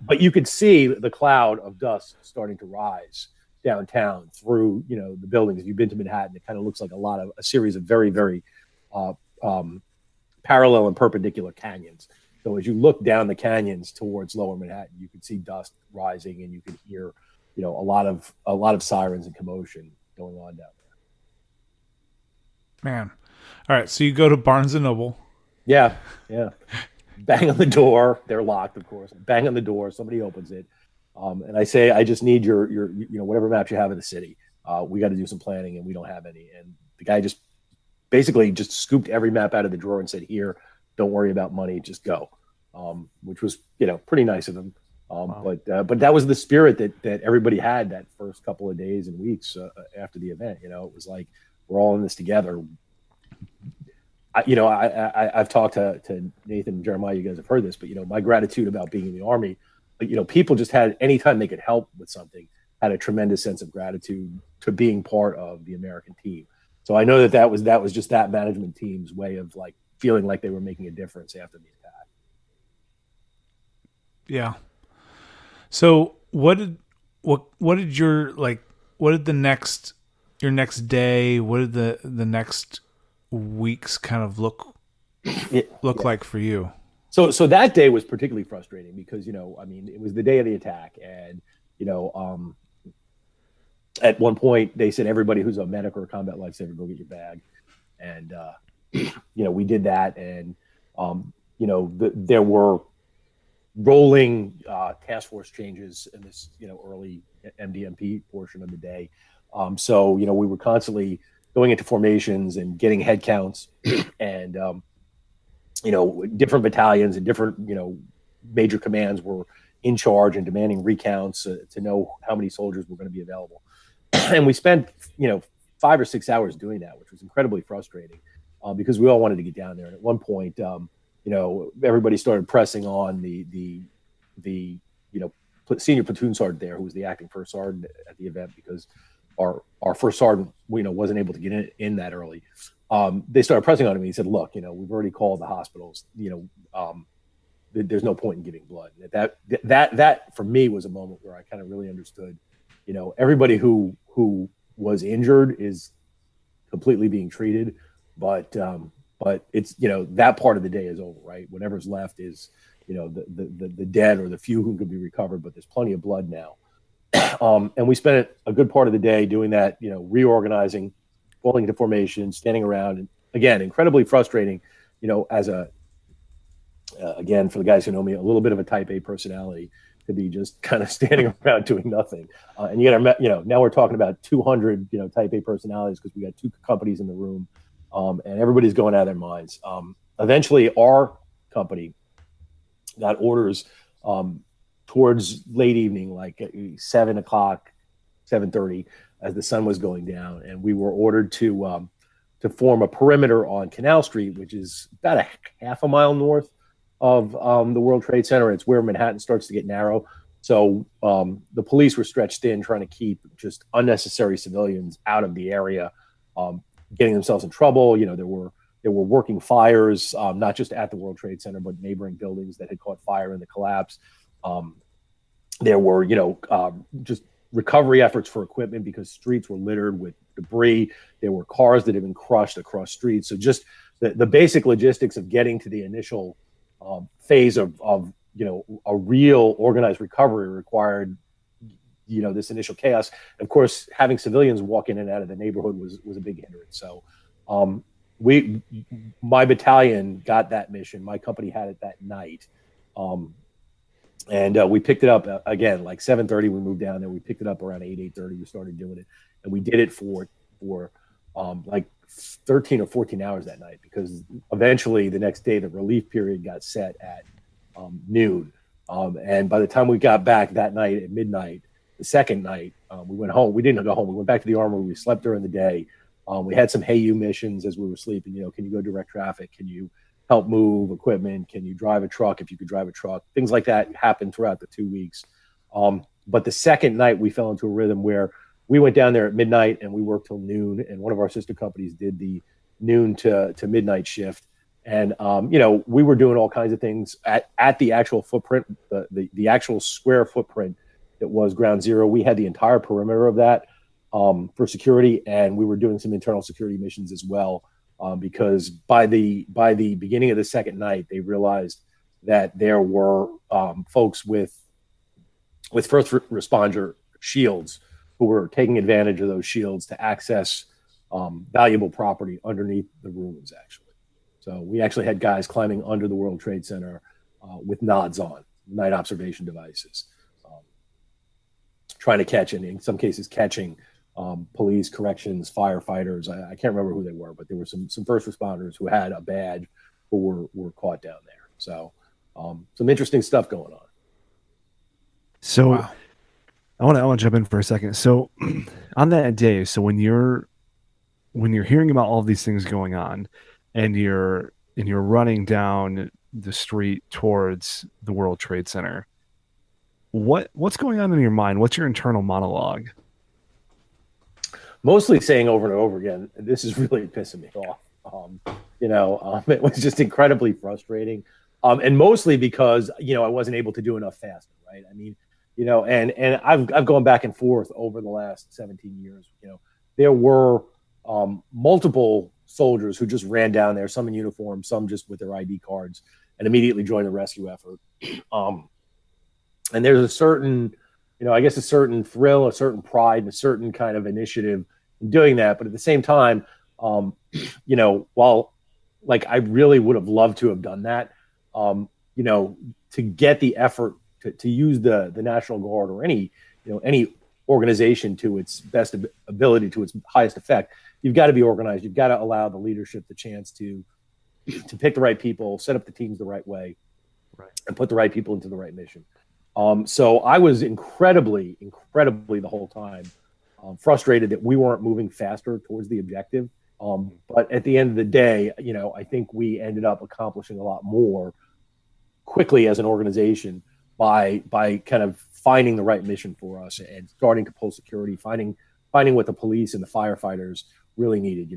But you could see the cloud of dust starting to rise downtown through, the buildings. If you've been to Manhattan, it kind of looks like a series of very, very parallel and perpendicular canyons. So as you look down the canyons towards Lower Manhattan, you could see dust rising, and you could hear, a lot of sirens and commotion going on down there. Man. All right. So you go to Barnes and Noble. Yeah. Bang on the door. They're locked, of course. Bang on the door. Somebody opens it. And I say, "I just need your whatever maps you have of the city. We got to do some planning, and we don't have any." And the guy just basically just scooped every map out of the drawer and said, "Here, don't worry about money, just go." Which was, pretty nice of him. Wow. But that was the spirit that everybody had that first couple of days and weeks after the event. It was like, We're all in this together. I've talked to Nathan and Jeremiah. You guys have heard this, but my gratitude about being in the Army. People just had anytime they could help with something, had a tremendous sense of gratitude to being part of the American team. So I know that was just that management team's way of like feeling like they were making a difference after the attack. Yeah. So what did your next day, what did the next weeks kind of look like for you? So that day was particularly frustrating because it was the day of the attack, and at one point they said everybody who's a medic or a combat lifesaver go get your bag, and we did that, and there were rolling task force changes in this early MDMP portion of the day. So we were constantly going into formations and getting head counts and different battalions and different major commands were in charge and demanding recounts to know how many soldiers were going to be available. And we spent 5 or 6 hours doing that, which was incredibly frustrating because we all wanted to get down there. And at one point everybody started pressing on the senior platoon sergeant there, who was the acting first sergeant at the event, because our first sergeant wasn't able to get in that early. They started pressing on him. And he said, "Look, we've already called the hospitals. There's no point in giving blood." That for me was a moment where I kind of really understood. Everybody who was injured is completely being treated, but it's that part of the day is over, right? Whatever's left is the dead or the few who could be recovered, but there's plenty of blood now. And we spent a good part of the day doing that, reorganizing, falling into formation, standing around, and again, incredibly frustrating, as again, for the guys who know me, a little bit of a type A personality, to be just kind of standing around doing nothing. And now we're talking about 200, type A personalities, because we got 2 companies in the room, and everybody's going out of their minds. Eventually our company got orders, towards late evening, like at 7 o'clock, 7:30, as the sun was going down, and we were ordered to form a perimeter on Canal Street, which is about a half a mile north of the World Trade Center. It's where Manhattan starts to get narrow. So the police were stretched thin, trying to keep just unnecessary civilians out of the area, getting themselves in trouble. There were working fires, not just at the World Trade Center, but neighboring buildings that had caught fire in the collapse. There were, just recovery efforts for equipment because streets were littered with debris. There were cars that had been crushed across streets. So just the basic logistics of getting to the initial phase of a real organized recovery required, this initial chaos. Of course, having civilians walk in and out of the neighborhood was a big hindrance. So my battalion got that mission. My company had it that night. And we picked it up again, like 7:30. We moved down there. We picked it up around 8:30. We started doing it, and we did it for like 13 or 14 hours that night, because eventually the next day the relief period got set at noon. And by the time we got back that night at midnight, the second night, we went home. We didn't go home. We went back to the armory. We slept during the day. We had some HAYU missions as we were sleeping. Can you go direct traffic? Can you help move equipment? Can you drive a truck if you could drive a truck? Things like that happened throughout the 2 weeks. But the second night we fell into a rhythm where we went down there at midnight and we worked till noon, and one of our sister companies did the noon to midnight shift. And, we were doing all kinds of things at the actual footprint, the actual square footprint that was Ground Zero. We had the entire perimeter of that for security, and we were doing some internal security missions as well. Because by the beginning of the second night, they realized that there were folks with first responder shields who were taking advantage of those shields to access valuable property underneath the ruins, actually. So we actually had guys climbing under the World Trade Center with nods on, night observation devices, trying to catch, and in some cases catching police, corrections, firefighters. I can't remember who they were, but there were some first responders who had a badge who were caught down there. So some interesting stuff going on. So wow. I want to jump in for a second. So on that day, so when you're when you're hearing about all these things going on, and you're running down the street towards the World Trade Center, what's going on in your mind? What's your internal monologue? Mostly saying over and over again, this is really pissing me off. It was just incredibly frustrating. And mostly because, I wasn't able to do enough faster, right? I mean, and I've gone back and forth over the last 17 years. There were multiple soldiers who just ran down there, some in uniform, some just with their ID cards, and immediately joined the rescue effort. And there's a certain, I guess a certain thrill, a certain pride, and a certain kind of initiative in doing that. But at the same time, while like I really would have loved to have done that, to get the effort to use the National Guard or any organization to its best ability, to its highest effect, you've got to be organized. You've got to allow the leadership the chance to pick the right people, set up the teams the right way, Right. and put the right people into the right mission. So I was incredibly the whole time frustrated that we weren't moving faster towards the objective. But at the end of the day, I think we ended up accomplishing a lot more quickly as an organization by kind of finding the right mission for us and starting to pull security, finding what the police and the firefighters really needed.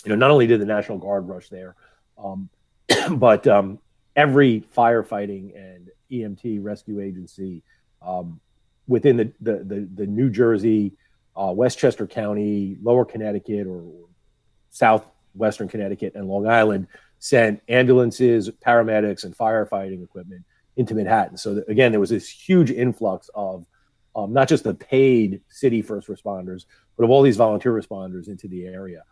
Not only did the National Guard rush there, but every firefighting and EMT rescue agency within the New Jersey, Westchester County, Lower Connecticut, or Southwestern Connecticut, and Long Island sent ambulances, paramedics, and firefighting equipment into Manhattan. So again, there was this huge influx of not just the paid city first responders, but of all these volunteer responders into the area.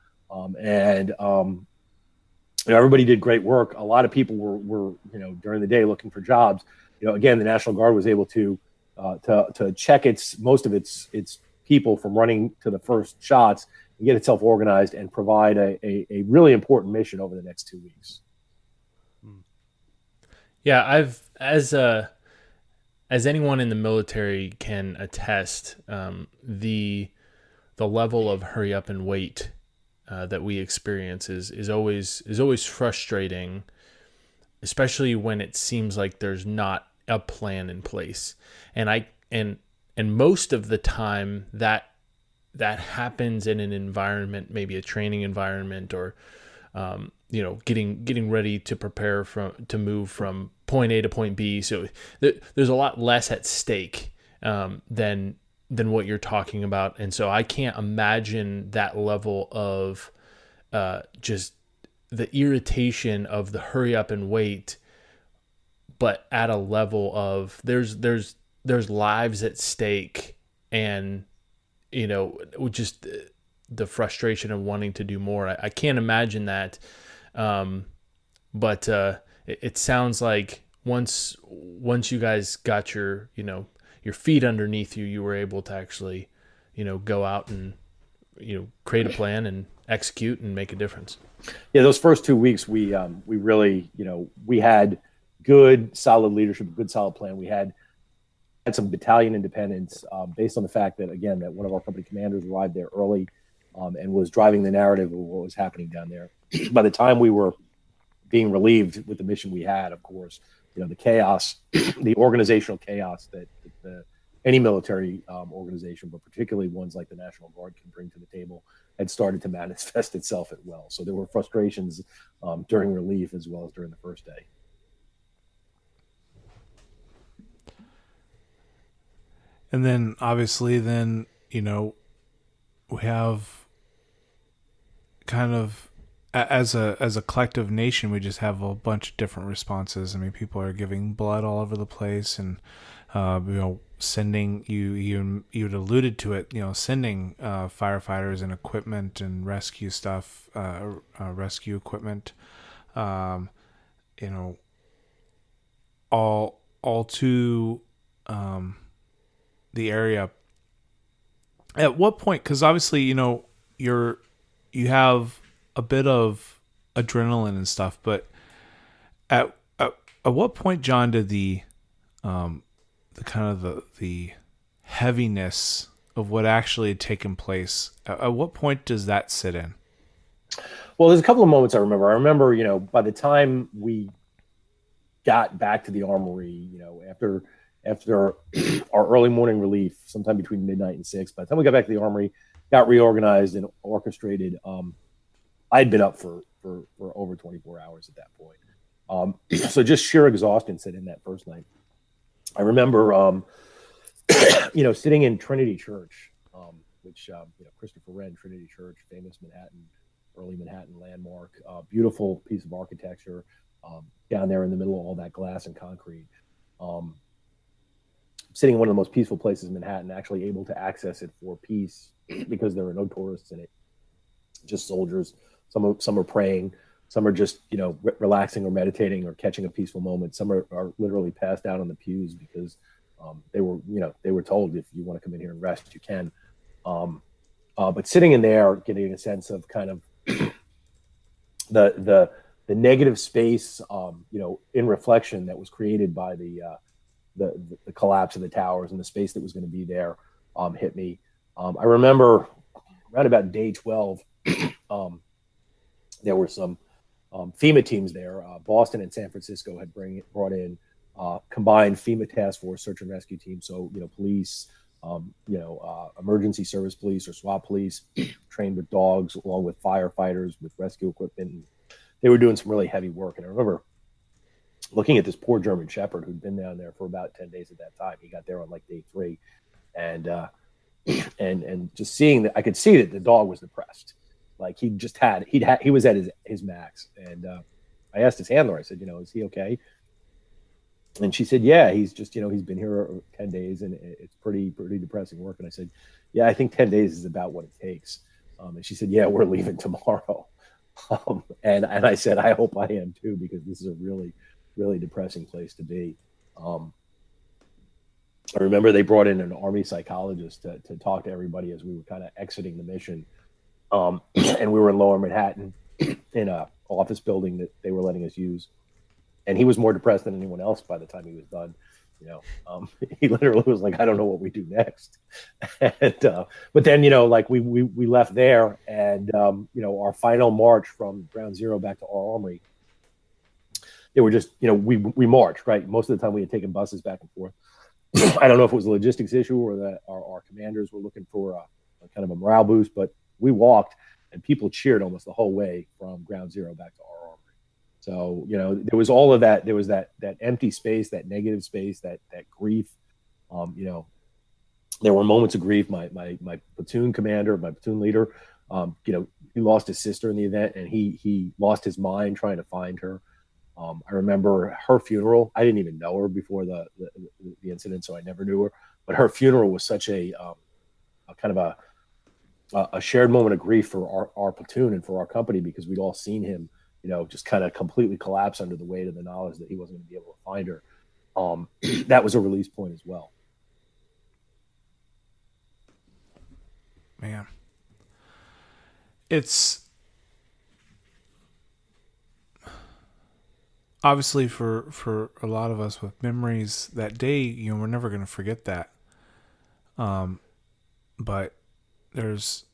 Everybody did great work. A lot of people were during the day looking for jobs. Again, the National Guard was able to check most of its people from running to the first shots and get itself organized and provide a really important mission over the next 2 weeks. Yeah, I've as anyone in the military can attest, the level of hurry up and wait that we experience is always frustrating, especially when it seems like there's not a plan in place. And most of the time that happens in an environment, maybe a training environment, or getting ready to prepare to move from point A to point B. So there's a lot less at stake than what you're talking about. And so I can't imagine that level of just the irritation of the hurry up and wait, but at a level of there's lives at stake, and just the frustration of wanting to do more. I can't imagine that. But it sounds like once you guys got your feet underneath you, you were able to actually, go out and, create a plan and execute and make a difference. Yeah, those first 2 weeks, we really, we had good, solid leadership, good, solid plan. We had some battalion independence based on the fact that, again, that one of our company commanders arrived there early and was driving the narrative of what was happening down there. By the time we were being relieved with the mission we had, of course, the chaos, the organizational chaos that any military organization, but particularly ones like the National Guard, can bring to the table, had started to manifest itself as well. So there were frustrations during relief as well as during the first day. And then obviously we have kind of as a collective nation, we just have a bunch of different responses. I mean, people are giving blood all over the place, and sending you had alluded to it, sending firefighters and equipment and rescue stuff, rescue equipment, all to the area. At what point? Because obviously, you have a bit of adrenaline and stuff, but at what point, John, did the kind of the heaviness of what actually had taken place, at what point does that sit in? Well, there's a couple of moments I remember. I remember, by the time we got back to the armory, after our early morning relief, sometime between midnight and 6, by the time we got back to the armory, got reorganized and orchestrated, I'd been up for over 24 hours at that point. So just sheer exhaustion set in that first night. I remember, sitting in Trinity Church, which, Christopher Wren, Trinity Church, famous early Manhattan landmark, beautiful piece of architecture, down there in the middle of all that glass and concrete. Sitting in one of the most peaceful places in Manhattan, actually able to access it for peace because there were no tourists in it, just soldiers. Some are praying, some are just relaxing or meditating or catching a peaceful moment. Some are literally passed out on the pews because they were told, if you want to come in here and rest, you can. But sitting in there, getting a sense of kind of the negative space, in reflection that was created by the collapse of the towers and the space that was going to be there, hit me. I remember around about day 12, there were some FEMA teams there. Boston and San Francisco had brought in combined FEMA task force search and rescue teams. So, police, emergency service police or SWAT police trained with dogs, along with firefighters with rescue equipment. And they were doing some really heavy work. And I remember looking at this poor German Shepherd who'd been down there for about 10 days at that time. He got there on like day 3. And just seeing that, I could see that the dog was depressed. Like he was at his max. And I asked his handler, I said, is he okay? And she said, yeah, he's just, he's been here 10 days and it's pretty depressing work. And I said, yeah, I think 10 days is about what it takes. And she said, yeah, we're leaving tomorrow. And I said, I hope I am too, because this is a really, really depressing place to be. I remember they brought in an Army psychologist to talk to everybody as we were kind of exiting the mission. And we were in Lower Manhattan in a office building that they were letting us use. And he was more depressed than anyone else by the time he was done. He literally was like, I don't know what we do next. And, but then, we left there and, our final march from Ground Zero back to our armory, they were just, we marched, right? Most of the time we had taken buses back and forth. I don't know if it was a logistics issue or that our commanders were looking for a kind of a morale boost, but we walked and people cheered almost the whole way from Ground Zero back to our armory. So, there was all of that. There was that empty space, that negative space, that grief. There were moments of grief. My platoon commander, my platoon leader, he lost his sister in the event, and he lost his mind trying to find her. I remember her funeral. I didn't even know her before the incident, so I never knew her. But her funeral was such a kind of a shared moment of grief for our platoon and for our company, because we'd all seen him, just kind of completely collapse under the weight of the knowledge that he wasn't going to be able to find her. That was a release point as well. Man, it's obviously for a lot of us with memories that day, we're never going to forget that. But there's,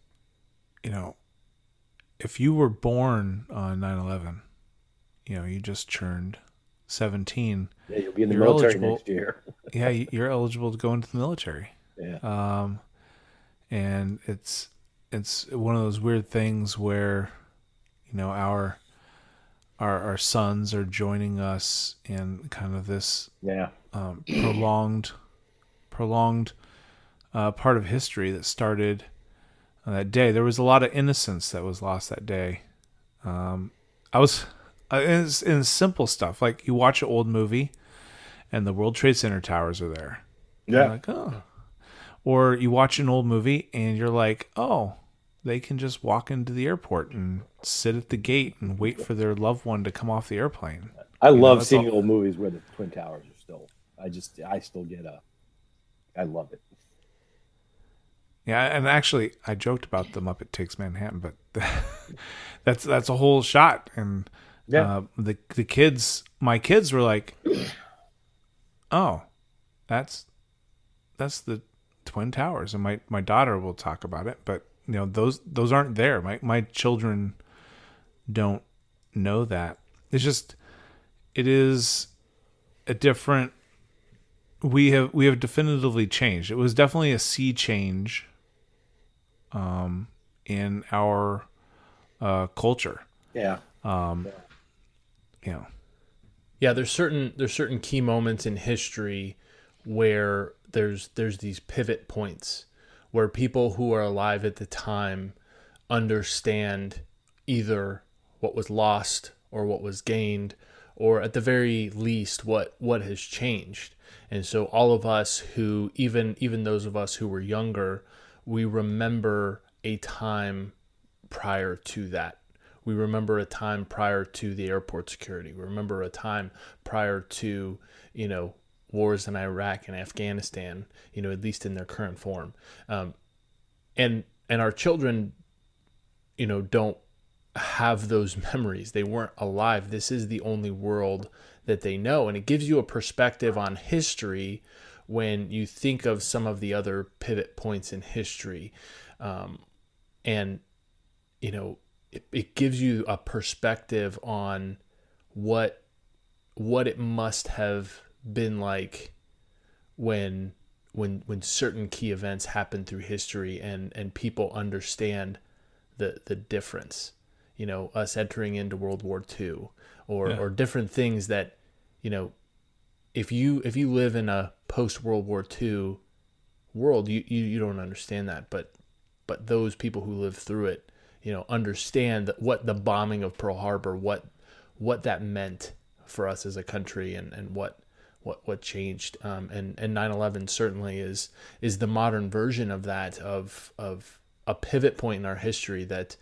if you were born on 9/11, you just turned 17. Yeah, you'll be in the military next year. Yeah, you're eligible to go into the military. Yeah. And it's one of those weird things where, our sons are joining us in kind of this prolonged part of history that started that day. There was a lot of innocence that was lost that day. It's in simple stuff, like you watch an old movie and the World Trade Center towers are there. Yeah. You're like, oh. Or you watch an old movie and you're like, oh, they can just walk into the airport and sit at the gate and wait for their loved one to come off the airplane. I love seeing old movies where the Twin Towers are still. I still get I love it. Yeah, and actually, I joked about the Muppet Takes Manhattan, but that's a whole shot. And the kids, my kids were like, "Oh, that's the Twin Towers, and my daughter will talk about it, but those aren't there. My children don't know that. It is a different. We have definitively changed. It was definitely a sea change, in our culture. Yeah. Yeah, there's certain key moments in history where there's these pivot points where people who are alive at the time understand either what was lost or what was gained, or at the very least what has changed. And so all of us who, even those of us who were younger, we remember a time prior to that. We remember a time prior to the airport security. We remember a time prior to, wars in Iraq and Afghanistan, at least in their current form. And our children, don't have those memories. They weren't alive. This is the only world that they know. And it gives you a perspective on history when you think of some of the other pivot points in history. It gives you a perspective on what it must have been like when certain key events happen through history and people understand the difference. Us entering into World War II or different things that, if you live in a post World War II world, you don't understand that, but those people who lived through it, understand what the bombing of Pearl Harbor, what that meant for us as a country, and what changed. And 9/11 certainly is the modern version of that, of a pivot point in our history that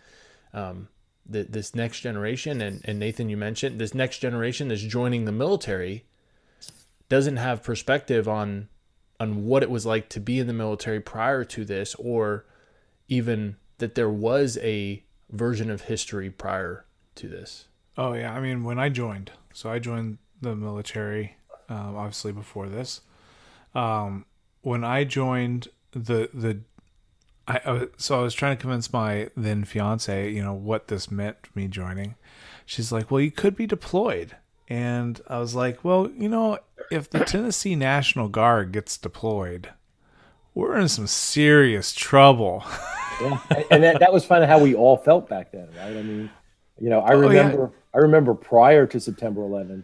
this next generation, and Nathan, you mentioned this next generation that's joining the military doesn't have perspective on what it was like to be in the military prior to this, or even that there was a version of history prior to this. Oh yeah, I mean, when I joined the military, obviously before this. When I joined I was trying to convince my then fiance, what this meant me joining. She's like, "Well, you could be deployed," and I was like, "Well, if the Tennessee National Guard gets deployed, we're in some serious trouble." Yeah. And that was kind of how we all felt back then, right? I mean, I remember prior to September 11th,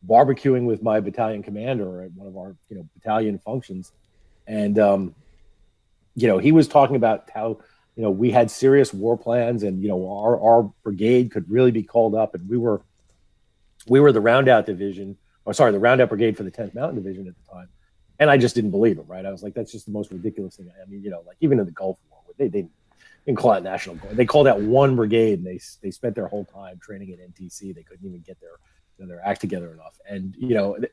barbecuing with my battalion commander at one of our, battalion functions. And, he was talking about how, we had serious war plans, and, our brigade could really be called up. And we were the roundout division, the roundout brigade for the 10th Mountain Division at the time. And I just didn't believe it, right? I was like, that's just the most ridiculous thing. I mean, like even in the Gulf War, they didn't call it National Guard. They called out one brigade, and they spent their whole time training at NTC. They couldn't even get their act together enough. And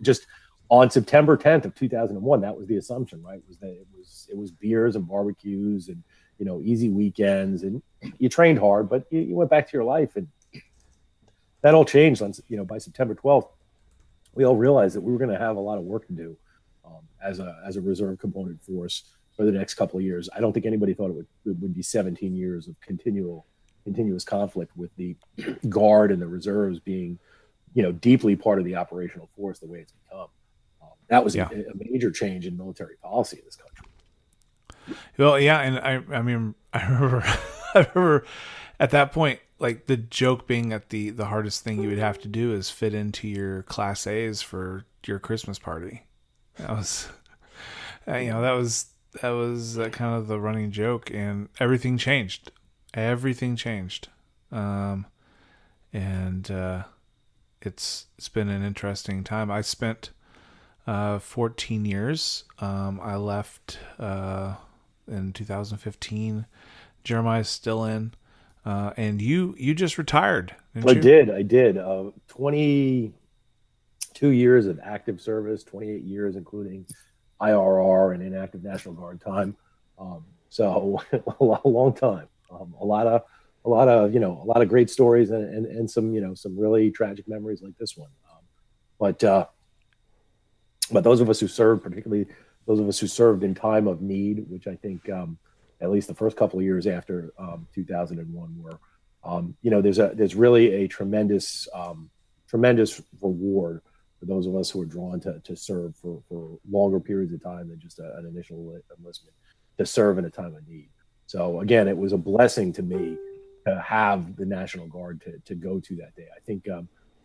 just on September 10th of 2001, that was the assumption, right? Was that it was beers and barbecues and easy weekends, and you trained hard, but you went back to your life, and that all changed on by September 12th. We all realized that we were going to have a lot of work to do as a reserve component force for the next couple of years. I don't think anybody thought it would be 17 years of continuous conflict, with the Guard and the reserves being, deeply part of the operational force the way it's become. That was a major change in military policy in this country. Well, yeah, and I mean, I remember at that point, like the joke being that the hardest thing you would have to do is fit into your Class A's for your Christmas party. That was, that was kind of the running joke, and everything changed. Everything changed, and it's been an interesting time. I spent 14 years. I left in 2015. Jeremiah's still in, and you just retired. I did. 22 years of active service, 28 years including IRR and inactive National Guard time. So a long time. A lot of great stories and some really tragic memories like this one. But those of us who served, particularly those of us who served in time of need, which I think at least the first couple of years after 2001 were, there's really a tremendous reward for those of us who are drawn to serve for longer periods of time than just an initial enlistment, to serve in a time of need. So again, it was a blessing to me to have the National Guard to go to that day. I think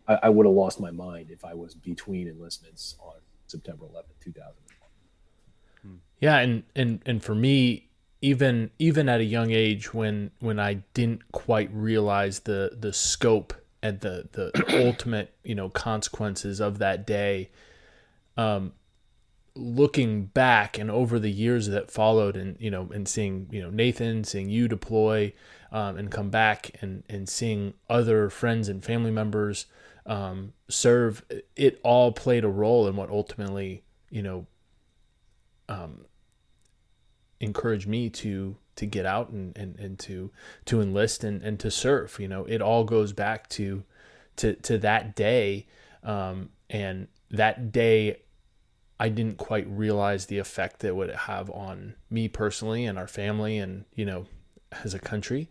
I would have lost my mind if I was between enlistments on September 11th, 2001. Yeah, and for me, even at a young age, when I didn't quite realize the scope and the ultimate consequences of that day, looking back and over the years that followed, and seeing Nathan, seeing you deploy, and come back, and seeing other friends and family members serve, it all played a role in what ultimately encouraged me to get out and to enlist and to serve. It all goes back to that day, and that day I didn't quite realize the effect that would have on me personally and our family and as a country,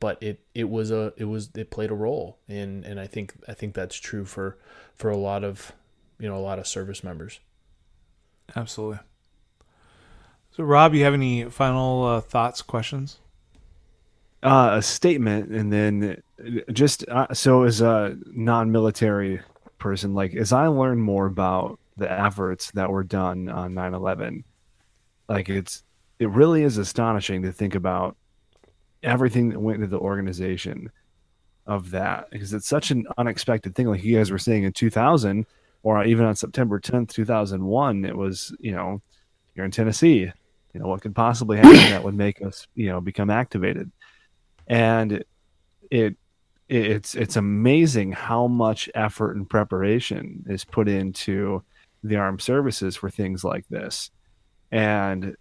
but it played a role, and I think that's true for a lot of service members. Absolutely. So, Rob, you have any final thoughts, questions? A statement, and then just so as a non-military person, like as I learn more about the efforts that were done on 9/11, like it really is astonishing to think about everything that went into the organization of that, because it's such an unexpected thing. Like you guys were saying in 2000, or even on September 10th, 2001, it was, you're in Tennessee, what could possibly happen that would make us, become activated. And it's amazing how much effort and preparation is put into the armed services for things like this. And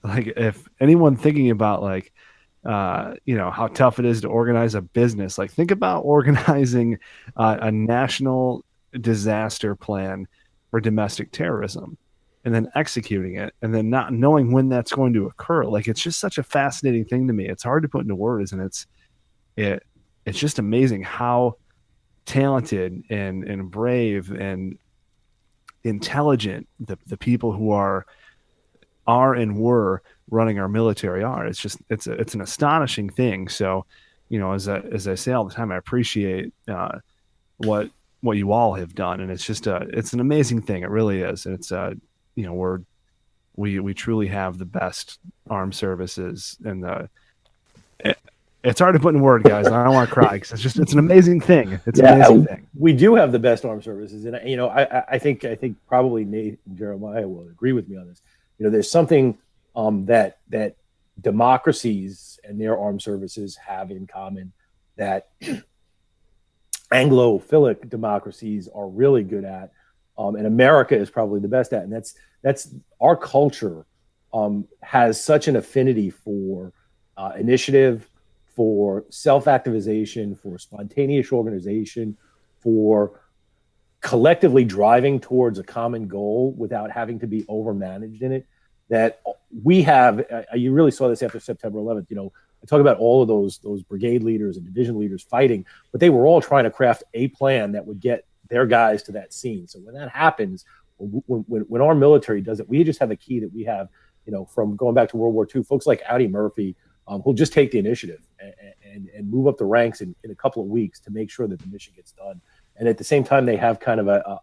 like if anyone thinking about how tough it is to organize a business, like think about organizing a national disaster plan for domestic terrorism and then executing it and then not knowing when that's going to occur. Like it's just such a fascinating thing to me. It's hard to put into words, and it's just amazing how talented and brave and intelligent the people who are and were running our military are. It's an astonishing thing. So, as I say all the time, I appreciate what you all have done, and it's just it's an amazing thing. It really is. And it's we truly have the best armed services, and it's hard to put in words, guys. I don't want to cry because it's an amazing thing. It's an amazing thing. We do have the best armed services, and I think probably Nate and Jeremiah will agree with me on this. There's something that democracies and their armed services have in common that Anglophilic democracies are really good at, and America is probably the best at, and that's our culture has such an affinity for initiative, for self-activization, for spontaneous organization, for collectively driving towards a common goal without having to be overmanaged in it, that we have. You really saw this after September 11th. I talk about all of those brigade leaders and division leaders fighting, but they were all trying to craft a plan that would get their guys to that scene. So when that happens, when our military does it, we just have a key that we have, from going back to World War II, folks like Audie Murphy, who'll just take the initiative and move up the ranks in a couple of weeks to make sure that the mission gets done. And at the same time, they have kind of a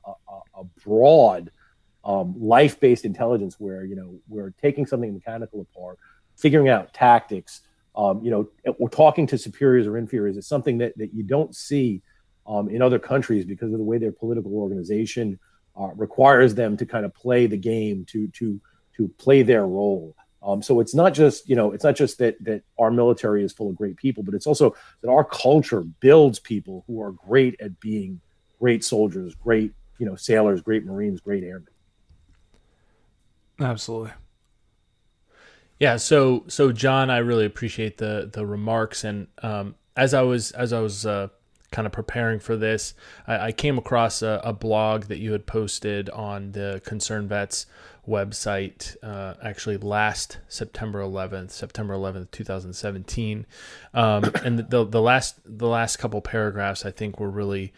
broad life-based intelligence where, we're taking something mechanical apart, figuring out tactics, we're talking to superiors or inferiors. It's something that you don't see in other countries because of the way their political organization requires them to kind of play the game, to play their role. So it's not just, that our military is full of great people, but it's also that our culture builds people who are great at being great soldiers, great, sailors, great Marines, great airmen. Absolutely. Yeah. So John, I really appreciate the remarks. And as I was kind of preparing for this, I came across a blog that you had posted on the Concerned Vets website, actually last September 11th, 2017. And the last couple paragraphs I think were really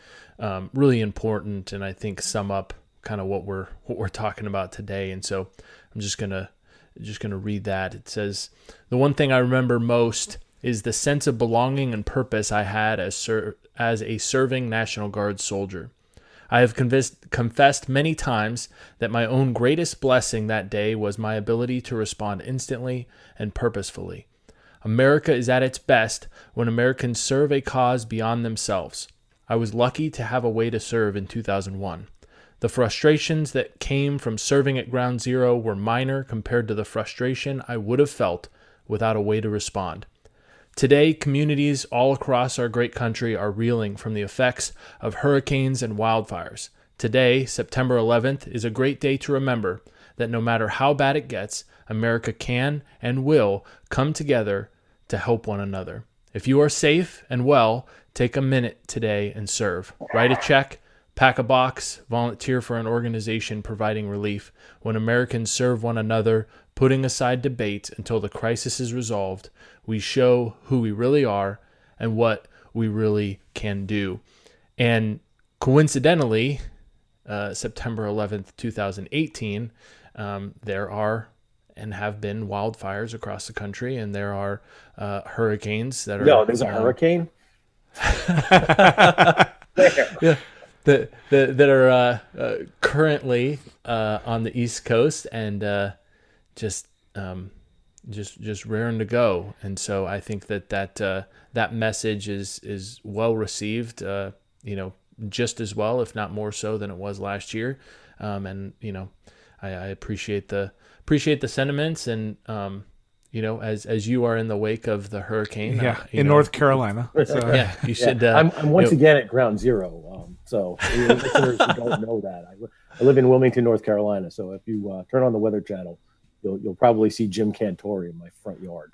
important, and I think sum up kind of what we're talking about today. And so I'm just gonna read that. It says, "The one thing I remember most is the sense of belonging and purpose I had as a serving National Guard soldier. I have confessed many times that my own greatest blessing that day was my ability to respond instantly and purposefully. America is at its best when Americans serve a cause beyond themselves. I was lucky to have a way to serve in 2001. The frustrations that came from serving at Ground Zero were minor compared to the frustration I would have felt without a way to respond. Today, communities all across our great country are reeling from the effects of hurricanes and wildfires. Today, September 11th, is a great day to remember that no matter how bad it gets, America can and will come together to help one another. If you are safe and well, take a minute today and serve. Write a check, pack a box, volunteer for an organization providing relief. When Americans serve one another, putting aside debate until the crisis is resolved, we show who we really are and what we really can do." And coincidentally, September 11th, 2018, there are and have been wildfires across the country, and there are hurricanes that are... No, there's a hurricane? Yeah, that are currently on the East Coast, and just raring to go. And so I think that message is well received, just as well, if not more so than it was last year. And I appreciate the sentiments, and as you are in the wake of the hurricane, in North Carolina. So. Yeah, you should. I'm once again at Ground Zero. So listeners who don't know that, I live in Wilmington, North Carolina. So if you turn on the Weather Channel, you'll probably see Jim Cantori in my front yard.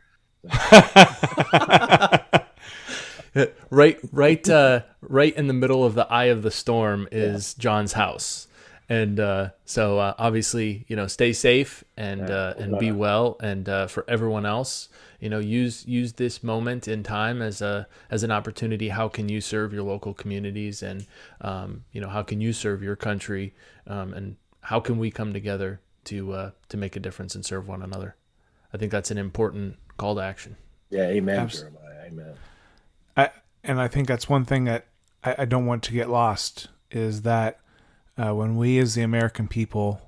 Right in the middle of the eye of the storm is John's house. And so obviously, stay safe and be well. And for everyone else, use this moment in time as an opportunity. How can you serve your local communities, and how can you serve your country, and how can we come together to make a difference and serve one another? I think that's an important call to action. Yeah, amen, Jeremiah. Amen. I think that's one thing that I don't want to get lost, is that when we as the American people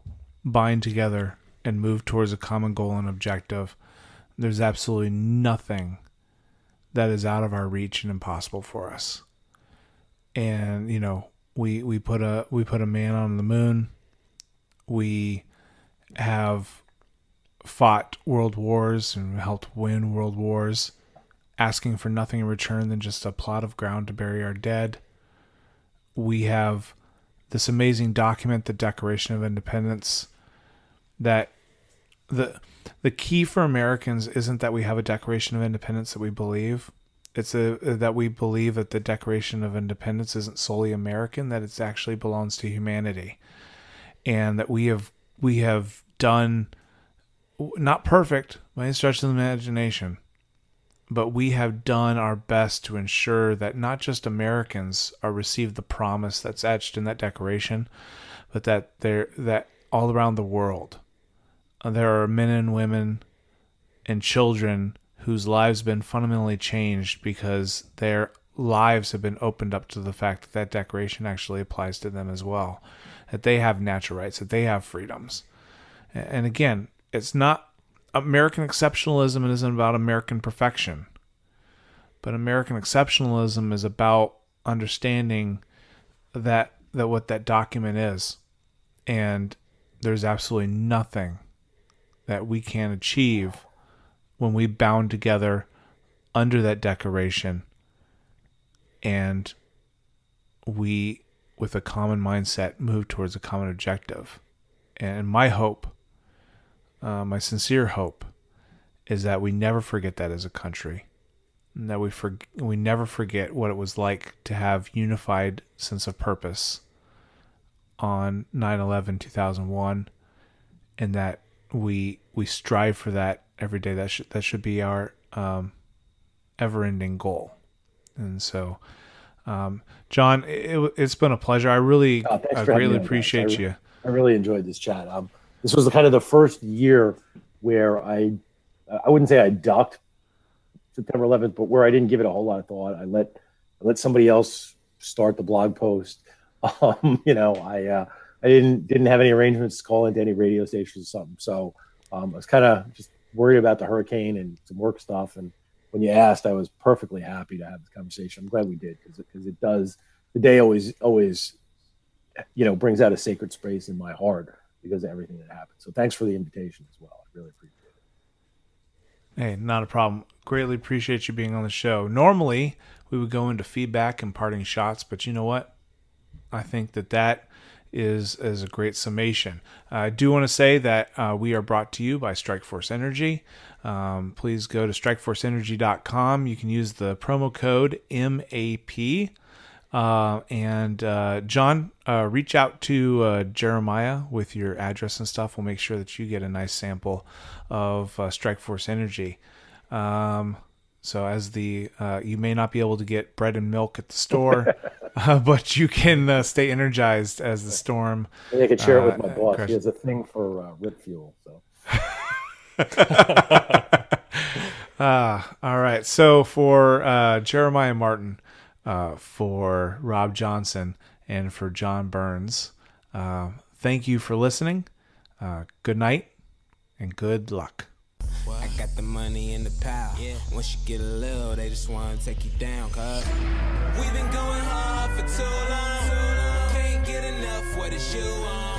bind together and move towards a common goal and objective, there's absolutely nothing that is out of our reach and impossible for us. And we put a man on the moon. We have fought world wars and helped win world wars, asking for nothing in return than just a plot of ground to bury our dead. We have this amazing document, the Declaration of Independence, that the key for Americans isn't that we have a Declaration of Independence that we believe. It's that we believe that the Declaration of Independence isn't solely American, that it actually belongs to humanity. And that we have done, not perfect by any stretch of the imagination, but we have done our best to ensure that not just Americans are received the promise that's etched in that declaration, but that all around the world there are men and women and children whose lives have been fundamentally changed because their lives have been opened up to the fact that declaration actually applies to them as well, that they have natural rights, that they have freedoms. And again, it's not American exceptionalism, it isn't about American perfection. But American exceptionalism is about understanding that what that document is. And there's absolutely nothing that we can achieve when we bound together under that declaration and we, with a common mindset, move towards a common objective. And my hope, my sincere hope, is that we never forget that as a country, and that we never forget what it was like to have unified sense of purpose on 9/11/2001, and that we strive for that every day. That should be our ever-ending goal. And so, John, it's been a pleasure. I really Thanks for having greatly me on, guys. appreciate you. I really enjoyed this chat. This was kind of the first year where I wouldn't say I ducked September 11th, but where I didn't give it a whole lot of thought. I let somebody else start the blog post. I didn't have any arrangements to call into any radio stations or something. So I was kind of just worried about the hurricane and some work stuff. And when you asked, I was perfectly happy to have this conversation. I'm glad we did because it does. The day always brings out a sacred space in my heart because of everything that happened. So thanks for the invitation as well. I really appreciate it. Hey, not a problem. Greatly appreciate you being on the show. Normally, we would go into feedback and parting shots, but you know what? I think that is a great summation. I do want to say that we are brought to you by Strikeforce Energy. Please go to strikeforceenergy.com. You can use the promo code MAP. And John, reach out to Jeremiah with your address and stuff. We'll make sure that you get a nice sample of Strikeforce Energy. So as you may not be able to get bread and milk at the store, but you can stay energized as the storm. Maybe I could share it with my boss. He has a thing for rip fuel. So. All right. So for Jeremiah Martin, for Rob Johnson, and for John Byrnes, thank you for listening. Good night and good luck. I got the money in the pile. Once you get a little, they just want to take you down, cuz we've been going hard for too long. Can't get enough, what is you on?